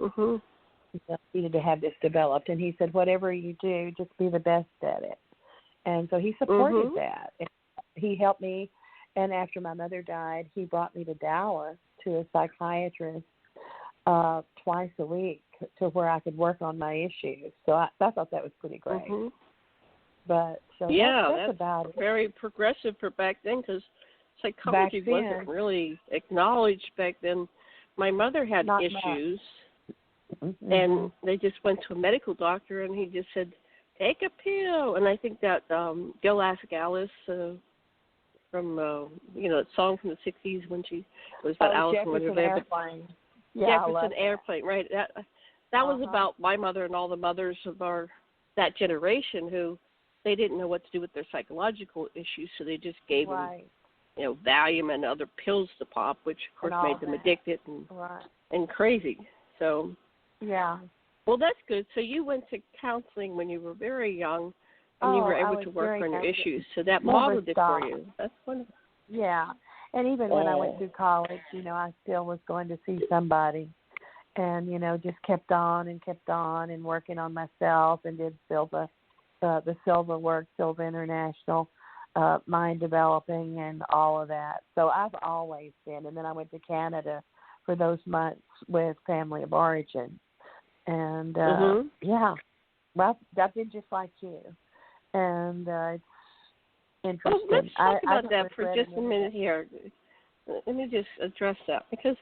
needed to have this developed. And he said, whatever you do, just be the best at it. And so he supported that. And he helped me. And after my mother died, he brought me to Dallas to a psychiatrist twice a week to where I could work on my issues. So I thought that was pretty great. But so that's about it. Very progressive for back then, because psychology wasn't really acknowledged back then. My mother had issues, and they just went to a medical doctor, and he just said, take a pill. And I think that Go Ask Alice from that song from the 60s when she was about Alice in Wonderland. Jefferson Airplane, right? That was about my mother and all the mothers of that generation who they didn't know what to do with their psychological issues, so they just gave them, Valium and other pills to pop, which of course made them addicted and crazy. So well, that's good. So you went to counseling when you were very young. And you were able to work on your issues, so that modeled it for you. That's wonderful. Yeah, and even when I went through college, I still was going to see somebody, and just kept on and working on myself, and did the Silva work, Silva International, mind developing, and all of that. So I've always been, and then I went to Canada for those months with Family of Origin, and well, I've been just like you. And it's interesting. Well, let's talk about that for just a minute here. Let me just address that, because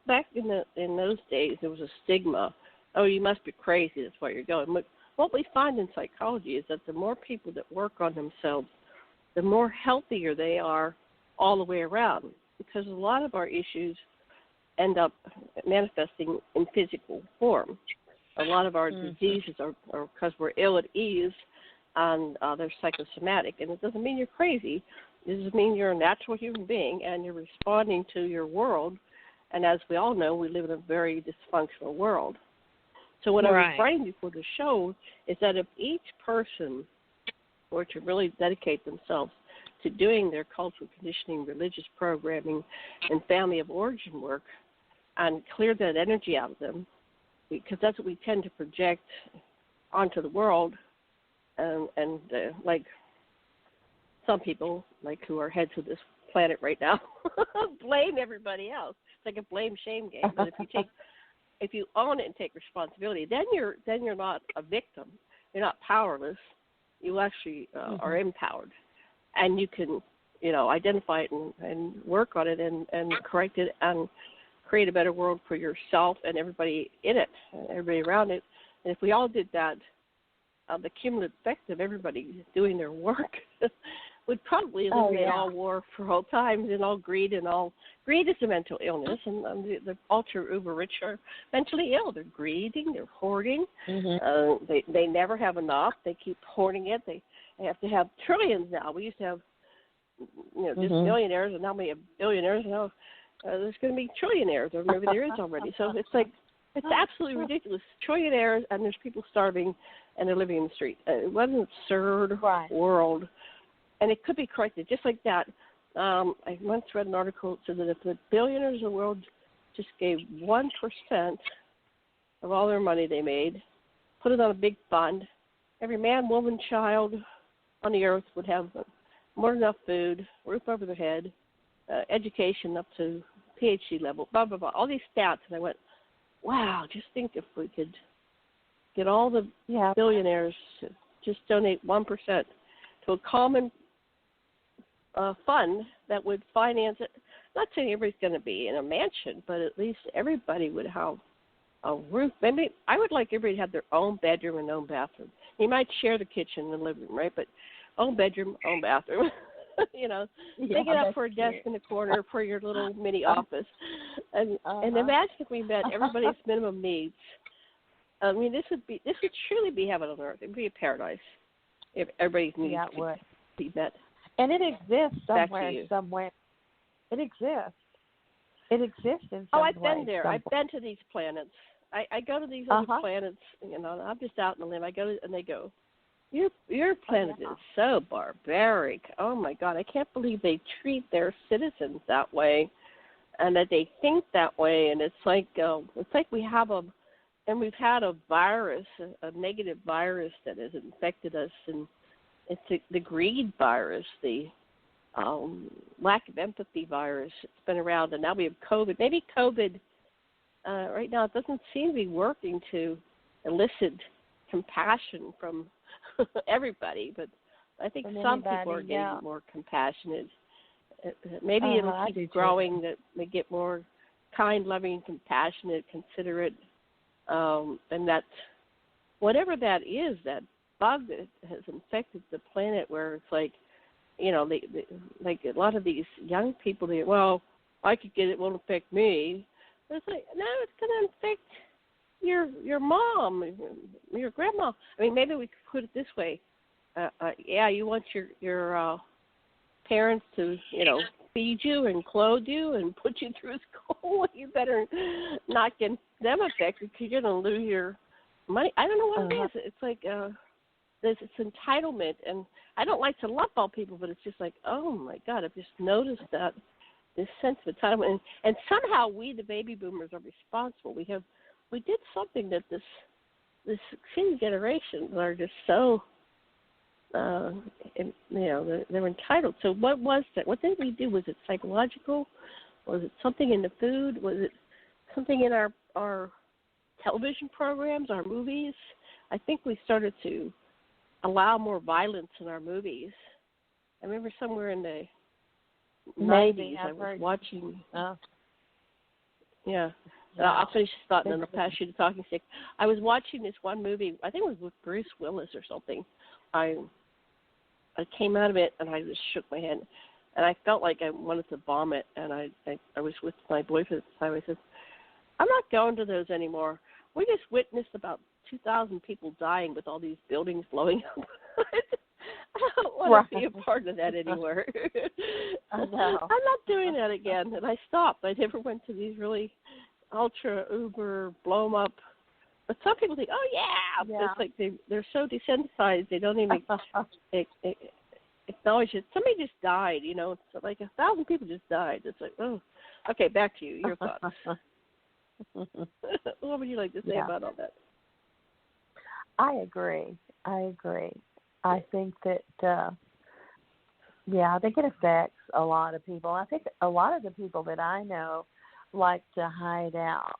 back in those days there was a stigma. Oh, you must be crazy. That's why you're going. What we find in psychology is that the more people that work on themselves, the more healthier they are all the way around. Because a lot of our issues end up manifesting in physical form. A lot of our diseases are because we're ill at ease. And they're psychosomatic. And it doesn't mean you're crazy. It just means you're a natural human being and you're responding to your world. And as we all know, we live in a very dysfunctional world. So what I was writing before the show is that if each person were to really dedicate themselves to doing their cultural conditioning, religious programming, and family of origin work and clear that energy out of them, because that's what we tend to project onto the world, and like some people, like who are heads of this planet right now, blame everybody else. It's like a blame shame game. But if you own it and take responsibility, then you're not a victim. You're not powerless. You actually are empowered, and you can identify it and work on it and correct it and create a better world for yourself and everybody in it, and everybody around it. And if we all did that, the cumulative effect of everybody doing their work would probably eliminate all war for all times and all greed is a mental illness, and the ultra uber rich are mentally ill. They're greeding, they're hoarding. They never have enough. They keep hoarding it. They have to have trillions now. We used to have just millionaires, and now we have billionaires. Now there's going to be trillionaires, or maybe there is already. So it's absolutely ridiculous. Trillionaires, and there's people starving, and they're living in the street. It was an absurd world, and it could be corrected just like that. I once read an article that said that if the billionaires of the world just gave 1% of all their money they made, put it on a big fund, every man, woman, child on the earth would have more than enough food, roof over their head, education up to PhD level, blah, blah, blah, all these stats. And I went, wow, just think if we could get all the billionaires to just donate 1% to a common fund that would finance it. Not saying everybody's going to be in a mansion, but at least everybody would have a roof. Maybe I would like everybody to have their own bedroom and own bathroom. You might share the kitchen and the living room, right? But own bedroom, own bathroom. Take it up for a desk in the corner for your little mini office. And imagine if we met everybody's minimum needs. I mean, this would truly be heaven on earth. It would be a paradise if everybody's needs could be met. And it exists somewhere. It exists. It exists in some way. I've been there. I've been to these planets. I go to these other planets. I'm just out in the limb. I go and they go, Your planet is so barbaric. Oh my God, I can't believe they treat their citizens that way, and that they think that way. And it's like we have we've had a virus, a negative virus that has infected us, and it's the greed virus, the lack of empathy virus. It's been around, and now we have COVID. Maybe COVID right now it doesn't seem to be working to elicit compassion from everybody, but I think some people are getting more compassionate. Maybe it'll keep growing, that they get more kind, loving, compassionate, considerate, and that whatever that is, that bug that has infected the planet, where it's like, like a lot of these young people, I could get it, won't affect me. But it's like, no, it's going to affect your mom, your grandma. I mean, maybe we could put it this way. You want your parents to, feed you and clothe you and put you through school. You better not get them affected, because you're going to lose your money. I don't know what it is. It's like there's this entitlement, and I don't like to lump all people, but it's just like, oh my God, I've just noticed that this sense of entitlement, and somehow we, the baby boomers, are responsible. We did something that this succeeding generation are just so, they're entitled. So what was that? What did we do? Was it psychological? Was it something in the food? Was it something in our television programs, our movies? I think we started to allow more violence in our movies. I remember somewhere in the 90s I was watching. I'll finish this thought and then I'll pass you the talking stick. I was watching this one movie, I think it was with Bruce Willis or something. I came out of it and I just shook my head, and I felt like I wanted to vomit, and I was with my boyfriend at the time. I said, I'm not going to those anymore. We just witnessed about 2,000 people dying with all these buildings blowing up. I don't want to be a part of that anymore. I'm not doing that again. And I stopped. I never went to these really ultra uber blow 'em up. But some people think, oh yeah. It's like they're so desensitized they don't even acknowledge it. Somebody just died, It's like 1,000 people just died. It's like, oh, okay, back to you. Your thoughts. What would you like to say about all that? I agree. I think that Yeah, I think it affects a lot of people. I think a lot of the people that I know like to hide out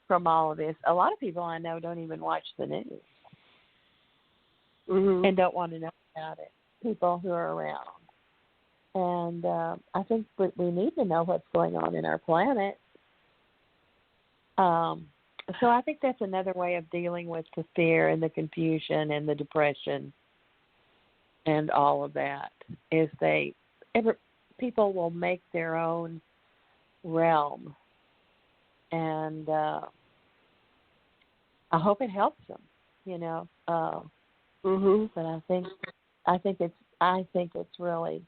from all of this. A lot of people I know don't even watch the news and don't want to know about it, people who are around. And I think we need to know what's going on in our planet. So I think that's another way of dealing with the fear and the confusion and the depression and all of that, is people will make their own realm. And I hope it helps them, you know. But I think it's really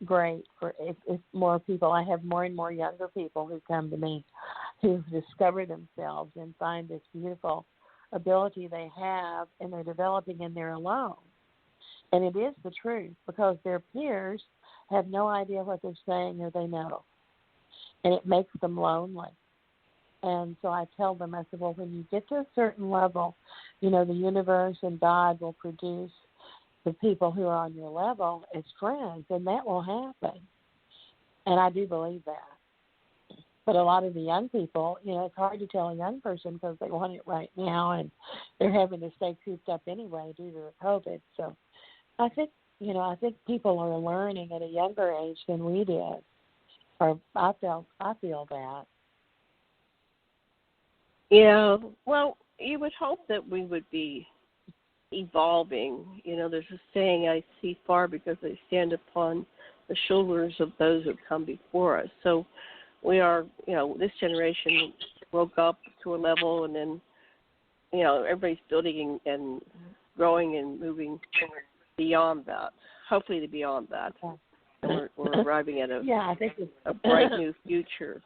great for if more people. I have more and more younger people who come to me who discover themselves and find this beautiful ability they have, and they're developing, and they're alone. And it is the truth, because their peers have no idea what they're saying or they know. And it makes them lonely. And so I tell them, I said, well, when you get to a certain level, you know, the universe and God will produce the people who are on your level as friends, and that will happen. And I do believe that. But a lot of the young people, you know, it's hard to tell a young person because they want it right now, and they're having to stay cooped up anyway due to the COVID. So I think people are learning at a younger age than we did. Or I feel that. Yeah, well, you would hope that we would be evolving. You know, there's a saying, I see far because they stand upon the shoulders of those who come before us. So we are, you know, this generation woke up to a level, and then, you know, everybody's building and growing and moving beyond that. Hopefully to beyond that. We're arriving at a bright new future.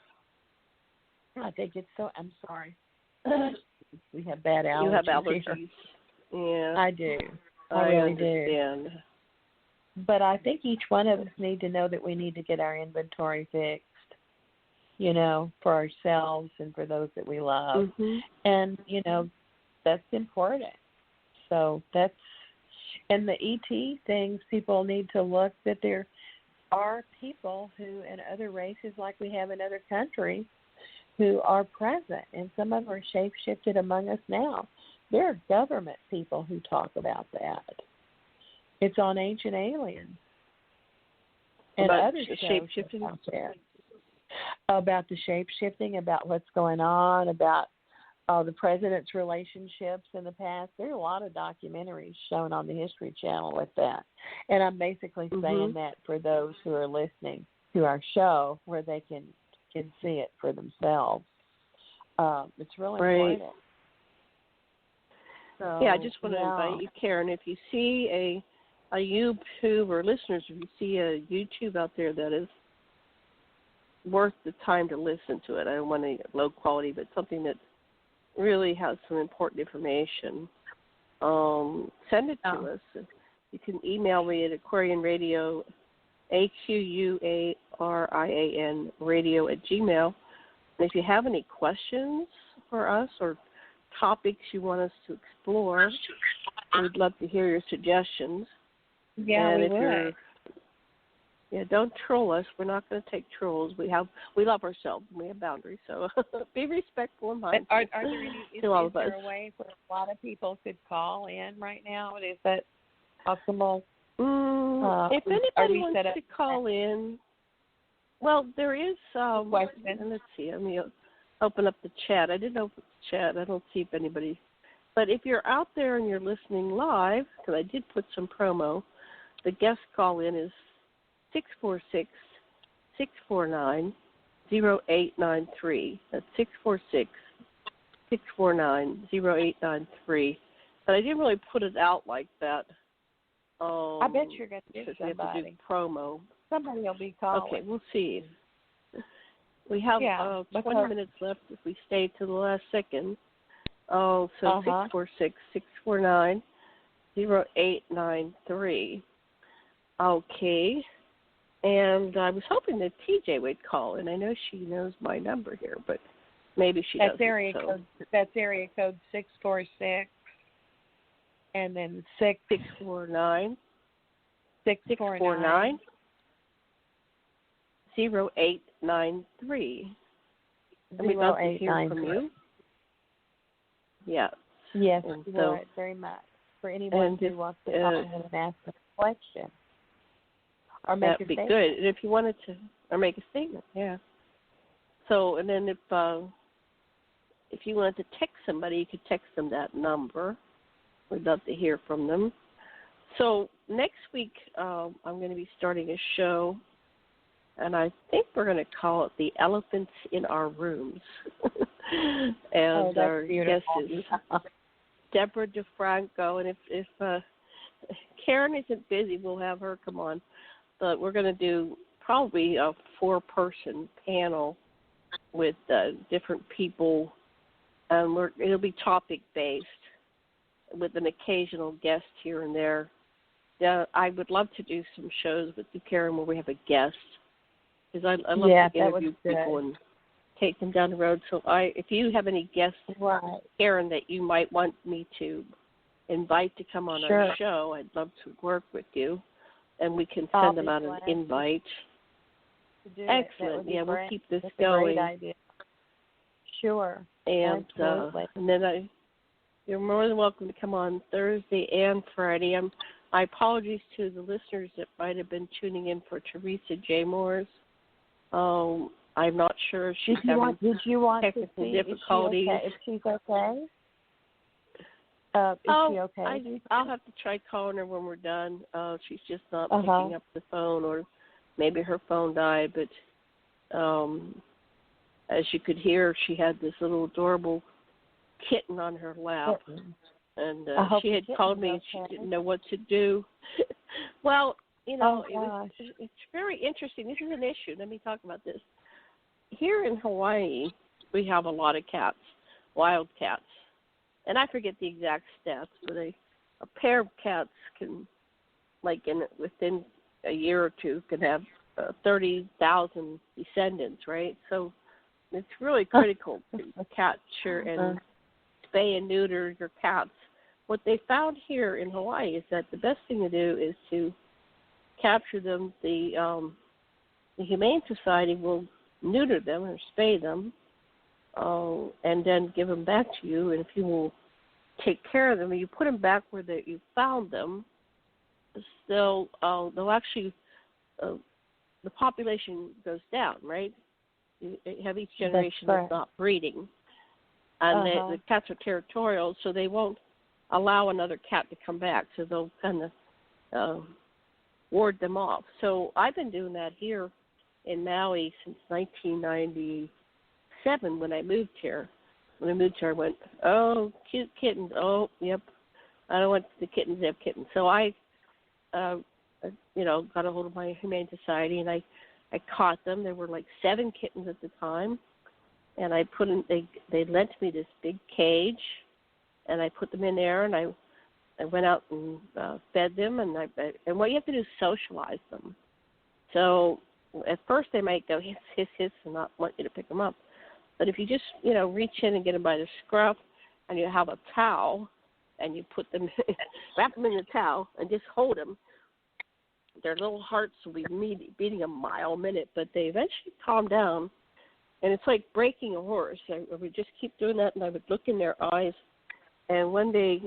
I think it's so. I'm sorry. We have bad allergies. You have allergies. Here. Yeah, I do. I really understand. do. But I think each one of us need to know that we need to get our inventory fixed, you know, for ourselves and for those that we love. And, you know, that's important. So and the ET things, people need to look that there are people who in other races like we have in other countries who are present, and some of them are shape-shifted among us now. There are government people who talk about that. It's on Ancient Aliens and about other shape-shifting out there. About the shape-shifting, about what's going on, about the president's relationships in the past. There are a lot of documentaries shown on the History Channel with that. And I'm basically saying that for those who are listening to our show, where they can see it for themselves. It's really important. So, yeah, I just want to invite you, Karen, if you see a YouTube, or listeners, if you see a YouTube out there that is worth the time to listen to it, I don't want any low quality, but something that really has some important information, send it to us. You can email me at Aquarian Radio, AQUARIAN radio @gmail. And if you have any questions for us or topics you want us to explore, we'd love to hear your suggestions. Yeah, and we if would. Don't troll us. We're not going to take trolls. We love ourselves. We have boundaries. So be respectful and mindful are there any, to all of us. Is there a way where a lot of people could call in right now? Is that possible? If anybody wants to call in, well, there is and let's see. Let me open up the chat. I didn't open the chat. I don't see if anybody. But if you're out there and you're listening live, because I did put some promo, the guest call in is 646-649-0893. That's 646-649-0893. But I didn't really put it out like that. I bet you're going to get somebody. We have to do promo. Somebody will be calling. Okay, we'll see. We have 20 minutes left if we stay to the last second. So 646-649-0893. Okay. And I was hoping that TJ would call, and I know she knows my number here, but maybe she doesn't. That's area code 646, and then 649. 649 0893. And we'd love to hear from you. Yeah. Yes, and we so, would very much. For anyone who wants to call in and ask a question or make a statement. That'd be good. And if you wanted to, or make a statement, yeah. So, and then if you wanted to text somebody, you could text them that number. We'd love to hear from them. So next week, I'm going to be starting a show, and I think we're going to call it The Elephants in Our Rooms. And our guest is Deborah DeFranco. And if Karen isn't busy, we'll have her come on. But we're going to do probably a 4-person panel with different people. It'll be topic-based with an occasional guest here and there. I would love to do some shows with you, Karen, where we have a guest, because I love to interview people and take them down the road. So if you have any guests, Karen, that you might want me to invite to come on our show, I'd love to work with you, and we can send them out an invite. Excellent. Yeah, we'll keep this going. Great idea. Sure. And then you're more than welcome to come on Thursday and Friday. My apologies to the listeners that might have been tuning in for Theresa J Morris. I'm not sure if she's having technical difficulties. If she's okay? Is she okay? I'll have to try calling her when we're done. She's just not picking up the phone, or maybe her phone died. But as you could hear, she had this little adorable kitten on her lap. And she had called me and she didn't know what to do. Well, it's very interesting. This is an issue. Let me talk about this. Here in Hawaii, we have a lot of cats, wild cats. And I forget the exact stats, but a pair of cats can, within a year or two, can have 30,000 descendants, right? So it's really critical to capture and spay and neuter your cats. What they found here in Hawaii is that the best thing to do is to capture them. The Humane Society will neuter them or spay them, and then give them back to you. And if you will take care of them, and you put them back where you found them, they'll actually the population goes down, right? You have each generation that's not breeding, and the cats are territorial, so they won't allow another cat to come back, so they'll kind of ward them off. So I've been doing that here in Maui since 1997 when I moved here. When I moved here, I went, oh, cute kittens. Oh, yep. I don't want the kittens to have kittens. So I, got a hold of my Humane Society, and I caught them. There were 7 kittens at the time, and I put in. They lent me this big cage, and I put them in there, and I went out and fed them, and what you have to do is socialize them. So at first they might go hiss, hiss, hiss, and not want you to pick them up. But if you just, reach in and get them by the scruff, and you have a towel, and you put them, wrap them in the towel, and just hold them, their little hearts will be beating a mile a minute, but they eventually calm down. And it's like breaking a horse. I would just keep doing that, and I would look in their eyes. And one day,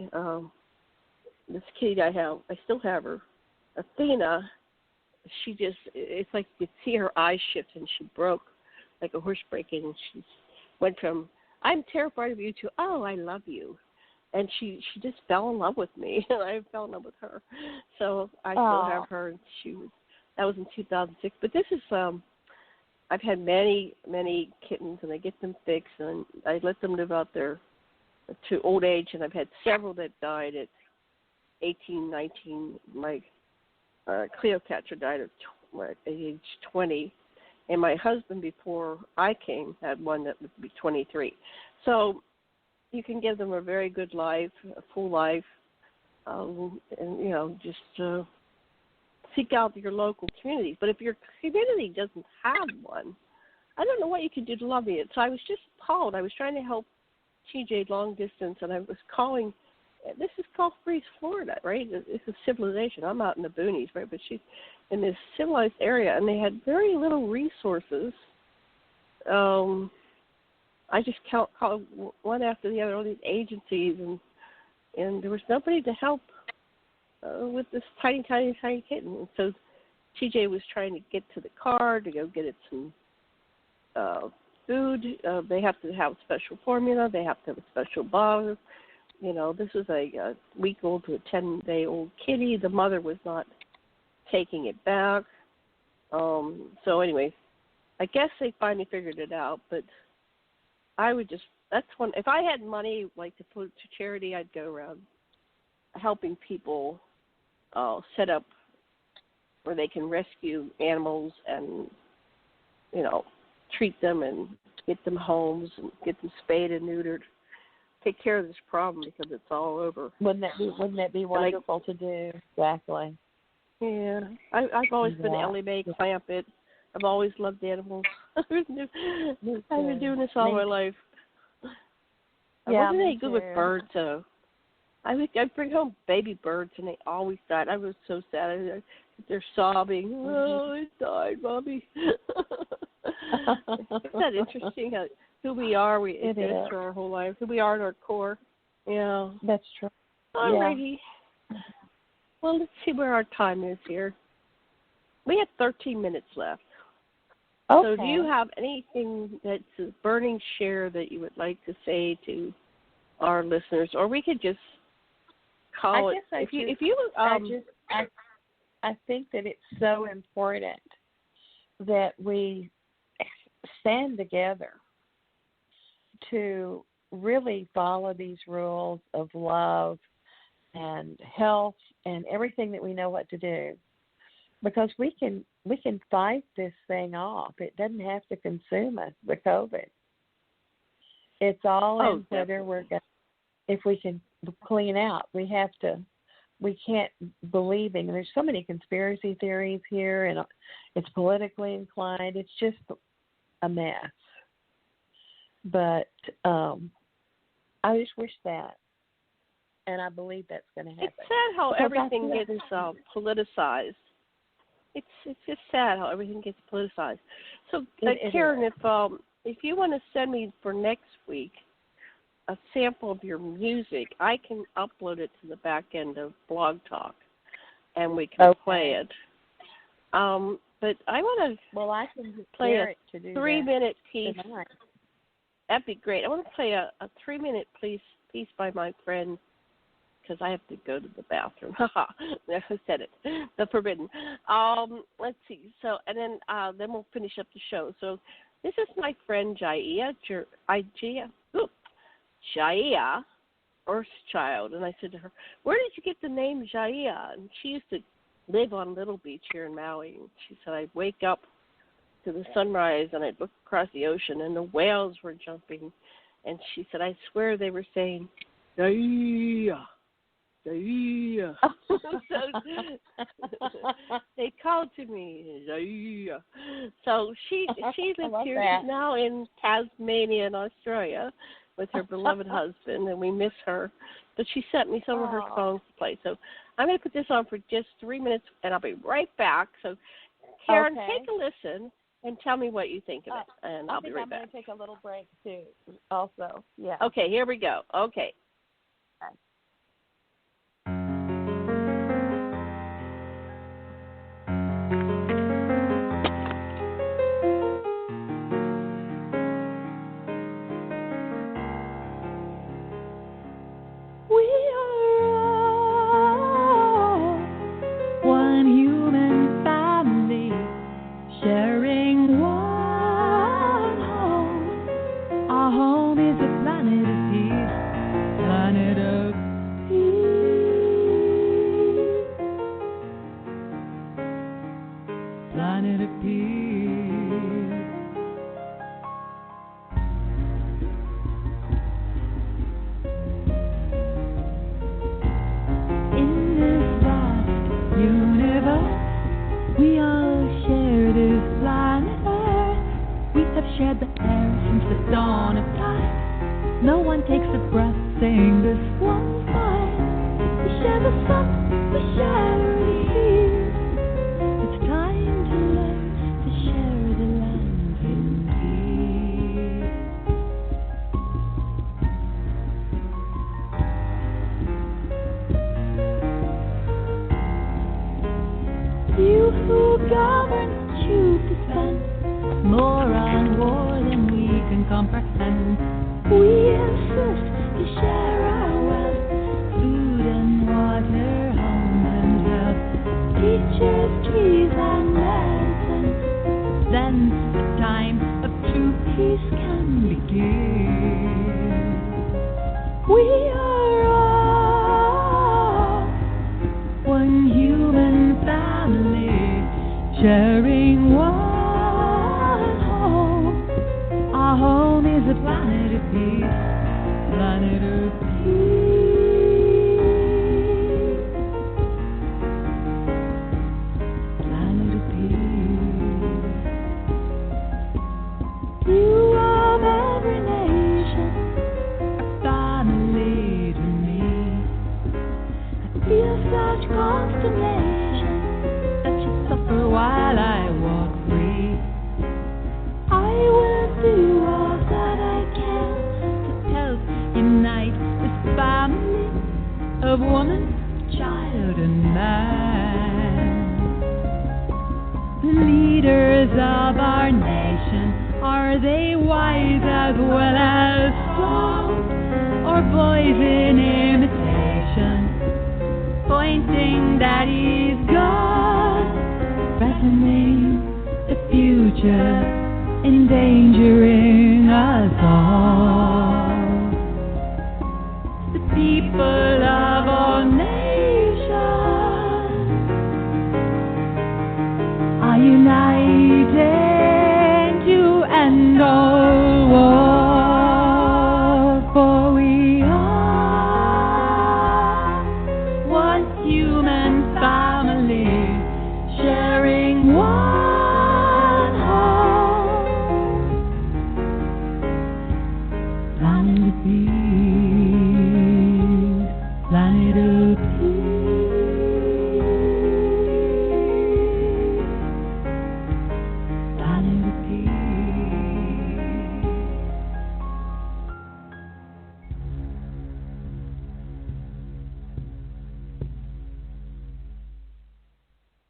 this kitty I still have her, Athena, it's like you could see her eyes shift, and she broke like a horse breaking, and she went from, I'm terrified of you, to, oh, I love you. And she just fell in love with me, and I fell in love with her. So I still have her, and that was in 2006. But this is, I've had many, many kittens, and I get them fixed, and I let them live out to old age, and I've had several that died at 18, 19. My Cleopatra died at age 20, and my husband, before I came, had one that would be 23. So you can give them a very good life, a full life, and, just seek out your local communities. But if your community doesn't have one, I don't know what you can do to love it. So I was just appalled. I was trying to help TJ long distance, and I was calling this is called Freeze, Florida, right? It's a civilization. I'm out in the boonies, right? But she's in this civilized area, and they had very little resources. I just called one after the other, all these agencies, and there was nobody to help with this tiny kitten. And so TJ was trying to get to the car to go get it some food. They have to have special formula. They have to have a special bottle. You know, this is a week-old to a 10-day-old kitty. The mother was not taking it back. So anyway, I guess they finally figured it out. But I would just, that's one, if I had money like to put to charity, I'd go around helping people set up where they can rescue animals and, you know, treat them and get them homes and get them spayed and neutered. Take care of this problem because it's all over. Wouldn't that be wonderful to do? Exactly. Yeah. I've always been Ellie Mae Clampett. I've always loved animals. I've been doing this all my life. I wasn't any good with birds, though. I'd bring home baby birds, and they always died. I was so sad. They're sobbing. Oh, it died, Mommy. Isn't that interesting? Who we are, we exist for our whole life. Who we are at our core. Yeah. That's true. All righty. Well, let's see where our time is here. We have 13 minutes left. Okay. So do you have anything that's a burning share that you would like to say to our listeners? Or we could just call it. I think that it's so important that we stand together to really follow these rules of love and health and everything that we know what to do, because we can fight this thing off. It doesn't have to consume us, the COVID. It's all in whether we're going, if we can clean out. We can't believe in. There's so many conspiracy theories here, and it's politically inclined. It's just a mess. But I just wish that, and I believe that's going to happen. It's sad how everything gets politicized. It's just sad how everything gets politicized. So, Karen, if you want to send me for next week a sample of your music, I can upload it to the back end of Blog Talk, and we can play it. But I want to I can play a 3-minute piece. Tonight. That'd be great. I want to play a 3-minute piece by my friend, because I have to go to the bathroom. I said it. The forbidden. Let's see. So, and then we'll finish up the show. So, this is my friend Jaiya Earthchild, and I said to her, "Where did you get the name Jaiya?" And she used to live on Little Beach here in Maui. And she said, "I'd wake up to the sunrise and I'd look across the ocean and the whales were jumping." And she said, "I swear they were saying, Jaiya. Jaiya." They called to me, Jaiya. So she lives here. She's now in Tasmania in Australia with her beloved husband, and we miss her. But she sent me some of her songs to play. So I'm going to put this on for just 3 minutes, and I'll be right back. So, Karen, take a listen and tell me what you think of it, and I'll be right back. I'm going to take a little break, too, also. Yeah. Okay, here we go. Okay. No one takes a breath saying this one's mine. We share the sun, we share the heat. It's time to learn to share the land in peace. You who govern, choose to spend more on war than we can comprehend. We insist to share our wealth, food and water, home and health, teachers, trees and medicine. Then the time of true peace can begin. We are all one human family, sharing one home. Our home is a planet of peace, planet of peace, planet of peace. You of every nation are family to me. I feel such consternation that you suffer while I walk free. I will do all that I can to help unite this family of woman, child, and man. The leaders of our nation, are they wise as well as strong, or boys in imitation, pointing that he's God, threatening the future, endangering us all? The people of all nations are united to end all war, for we are one human family, sharing one home. Planet of peace, planet of peace, planet of peace.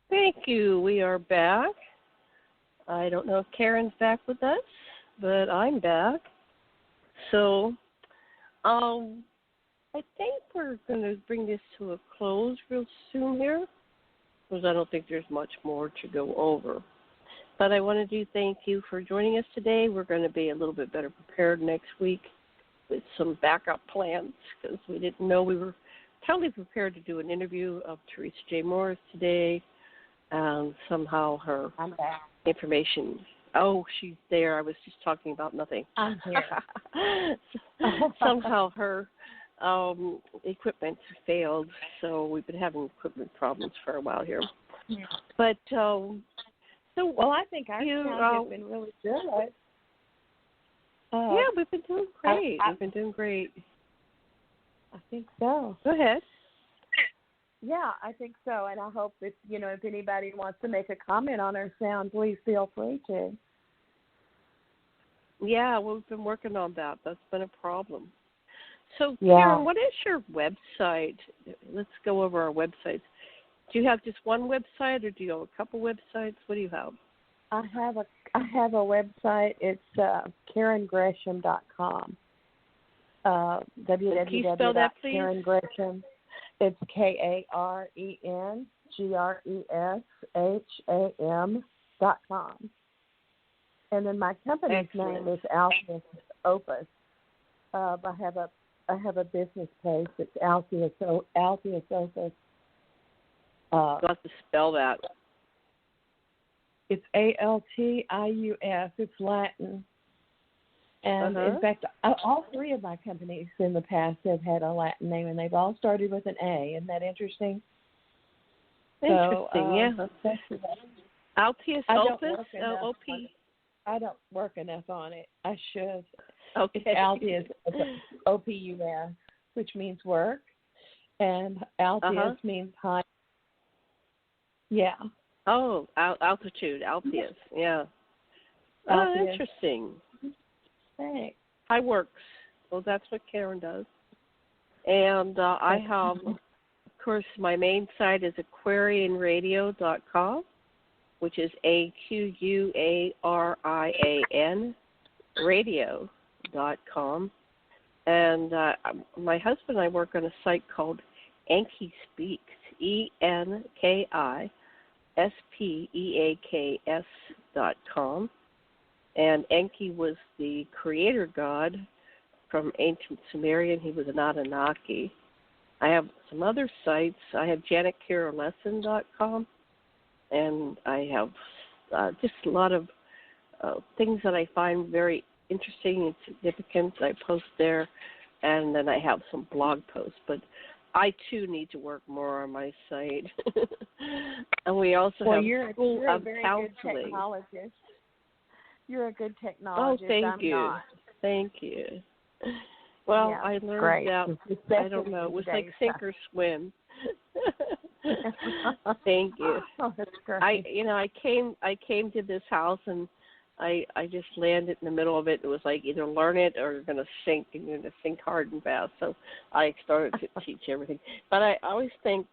Thank you. We are back. I don't know if Karen's back with us, but I'm back. So, I think we're going to bring this to a close real soon here, because I don't think there's much more to go over. But I want to thank you for joining us today. We're going to be a little bit better prepared next week with some backup plans, because we didn't know we were totally prepared to do an interview of Theresa J Morris today. Somehow her information. Oh, she's there. I was just talking about nothing. I'm here. Somehow her equipment failed, so we've been having equipment problems for a while here. Yeah. But well, I think our sound has been really good. Yeah, we've been doing great. We've been doing great. I think so. Go ahead. Yeah, I think so, and I hope if anybody wants to make a comment on our sound, please feel free to. Yeah, well, we've been working on that. That's been a problem. So, Yeah. Karen, what is your website? Let's go over our websites. Do you have just one website, or do you have a couple websites? What do you have? I have a website. It's KarenGresham.com. Can you spell that, please? www.KarenGresham. It's KarenGresham.com. And then my company's name is Altheus Opus. I have a business page. It's Altheus Opus. You'll have to spell that. It's Altius. It's Latin. And in fact, all three of my companies in the past have had a Latin name, and they've all started with an A. Isn't that interesting? Interesting, yeah. Altius Opus, O-P. I don't work enough on it. I should. Okay. It's Altius, OPUS, which means work. And Altheus means high. Yeah. Oh, altitude, Altheus. Yeah. Altheus. Oh, interesting. Thanks. High works. Well, that's what Karen does. And I have, of course, my main site is aquarianradio.com, which is AQUARIAN radio.com. And my husband and I work on a site called Enki Speaks, ENKISPEAKS.com. And Enki was the creator god from ancient Sumerian. He was an Anunnaki. I have some other sites. I have JanetKiraLesson.com, and I have just a lot of things that I find very interesting and significant. I post there, and then I have some blog posts. But I, too, need to work more on my site. And we also have School of Counseling. You're a good technologist. Oh, thank I'm you. not. Thank you. Well, yeah, I learned great. that, I don't know, it was like sink or swim. Thank you. Oh, that's great. I came to this house and I just landed in the middle of it. It was like either learn it or you're going to sink, and you're going to sink hard and fast. So I started to teach everything. But I always think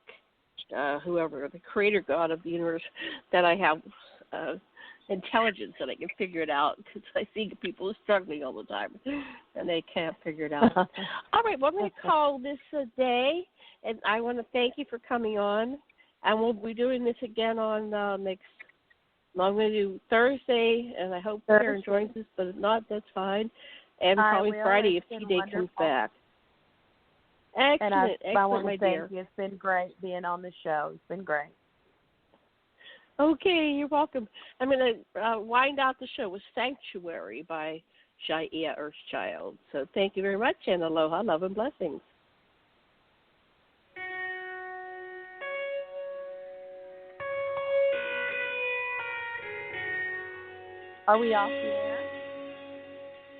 whoever, the creator God of the universe, that I have intelligence that I can figure it out, because I see people struggling all the time and they can't figure it out. All right, well, I'm going to call this a day, and I want to thank you for coming on, and we'll be doing this again on next. I'm going to do Thursday, and I hope Karen joins us, but if not, that's fine. And probably Friday if TJ comes back. Excellent, I want to my thank dear. you. It's been great being on the show. It's been great. Okay, you're welcome. I'm going to wind out the show with Sanctuary by Shia Earthchild. So thank you very much, and aloha, love, and blessings. Are we off the air?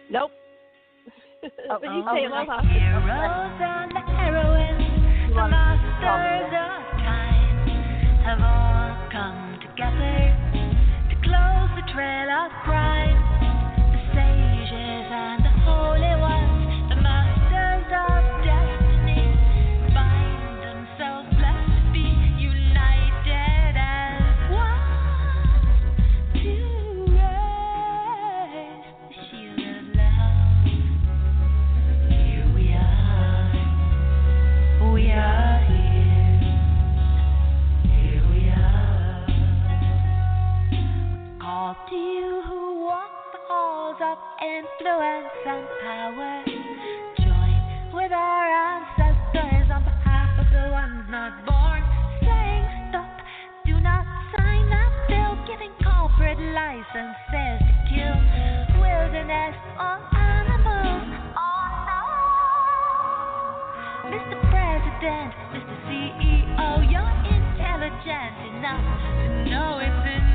Nope. But you say aloha. Heroes and the heroines, the masters of time, have all come together to close the trail of crime. The sages and the holy ones, the masters of destiny, find themselves blessed to be united as one, to raise the shield of love. Here we are here. Here we are. Call to you who walk the halls of influence and power. Join with our ancestors on behalf of the ones not born, saying stop, do not sign that bill, giving corporate licenses to kill wilderness or animals. Oh no, Mr. President, Mr. CEO, you're intelligent enough to know it's in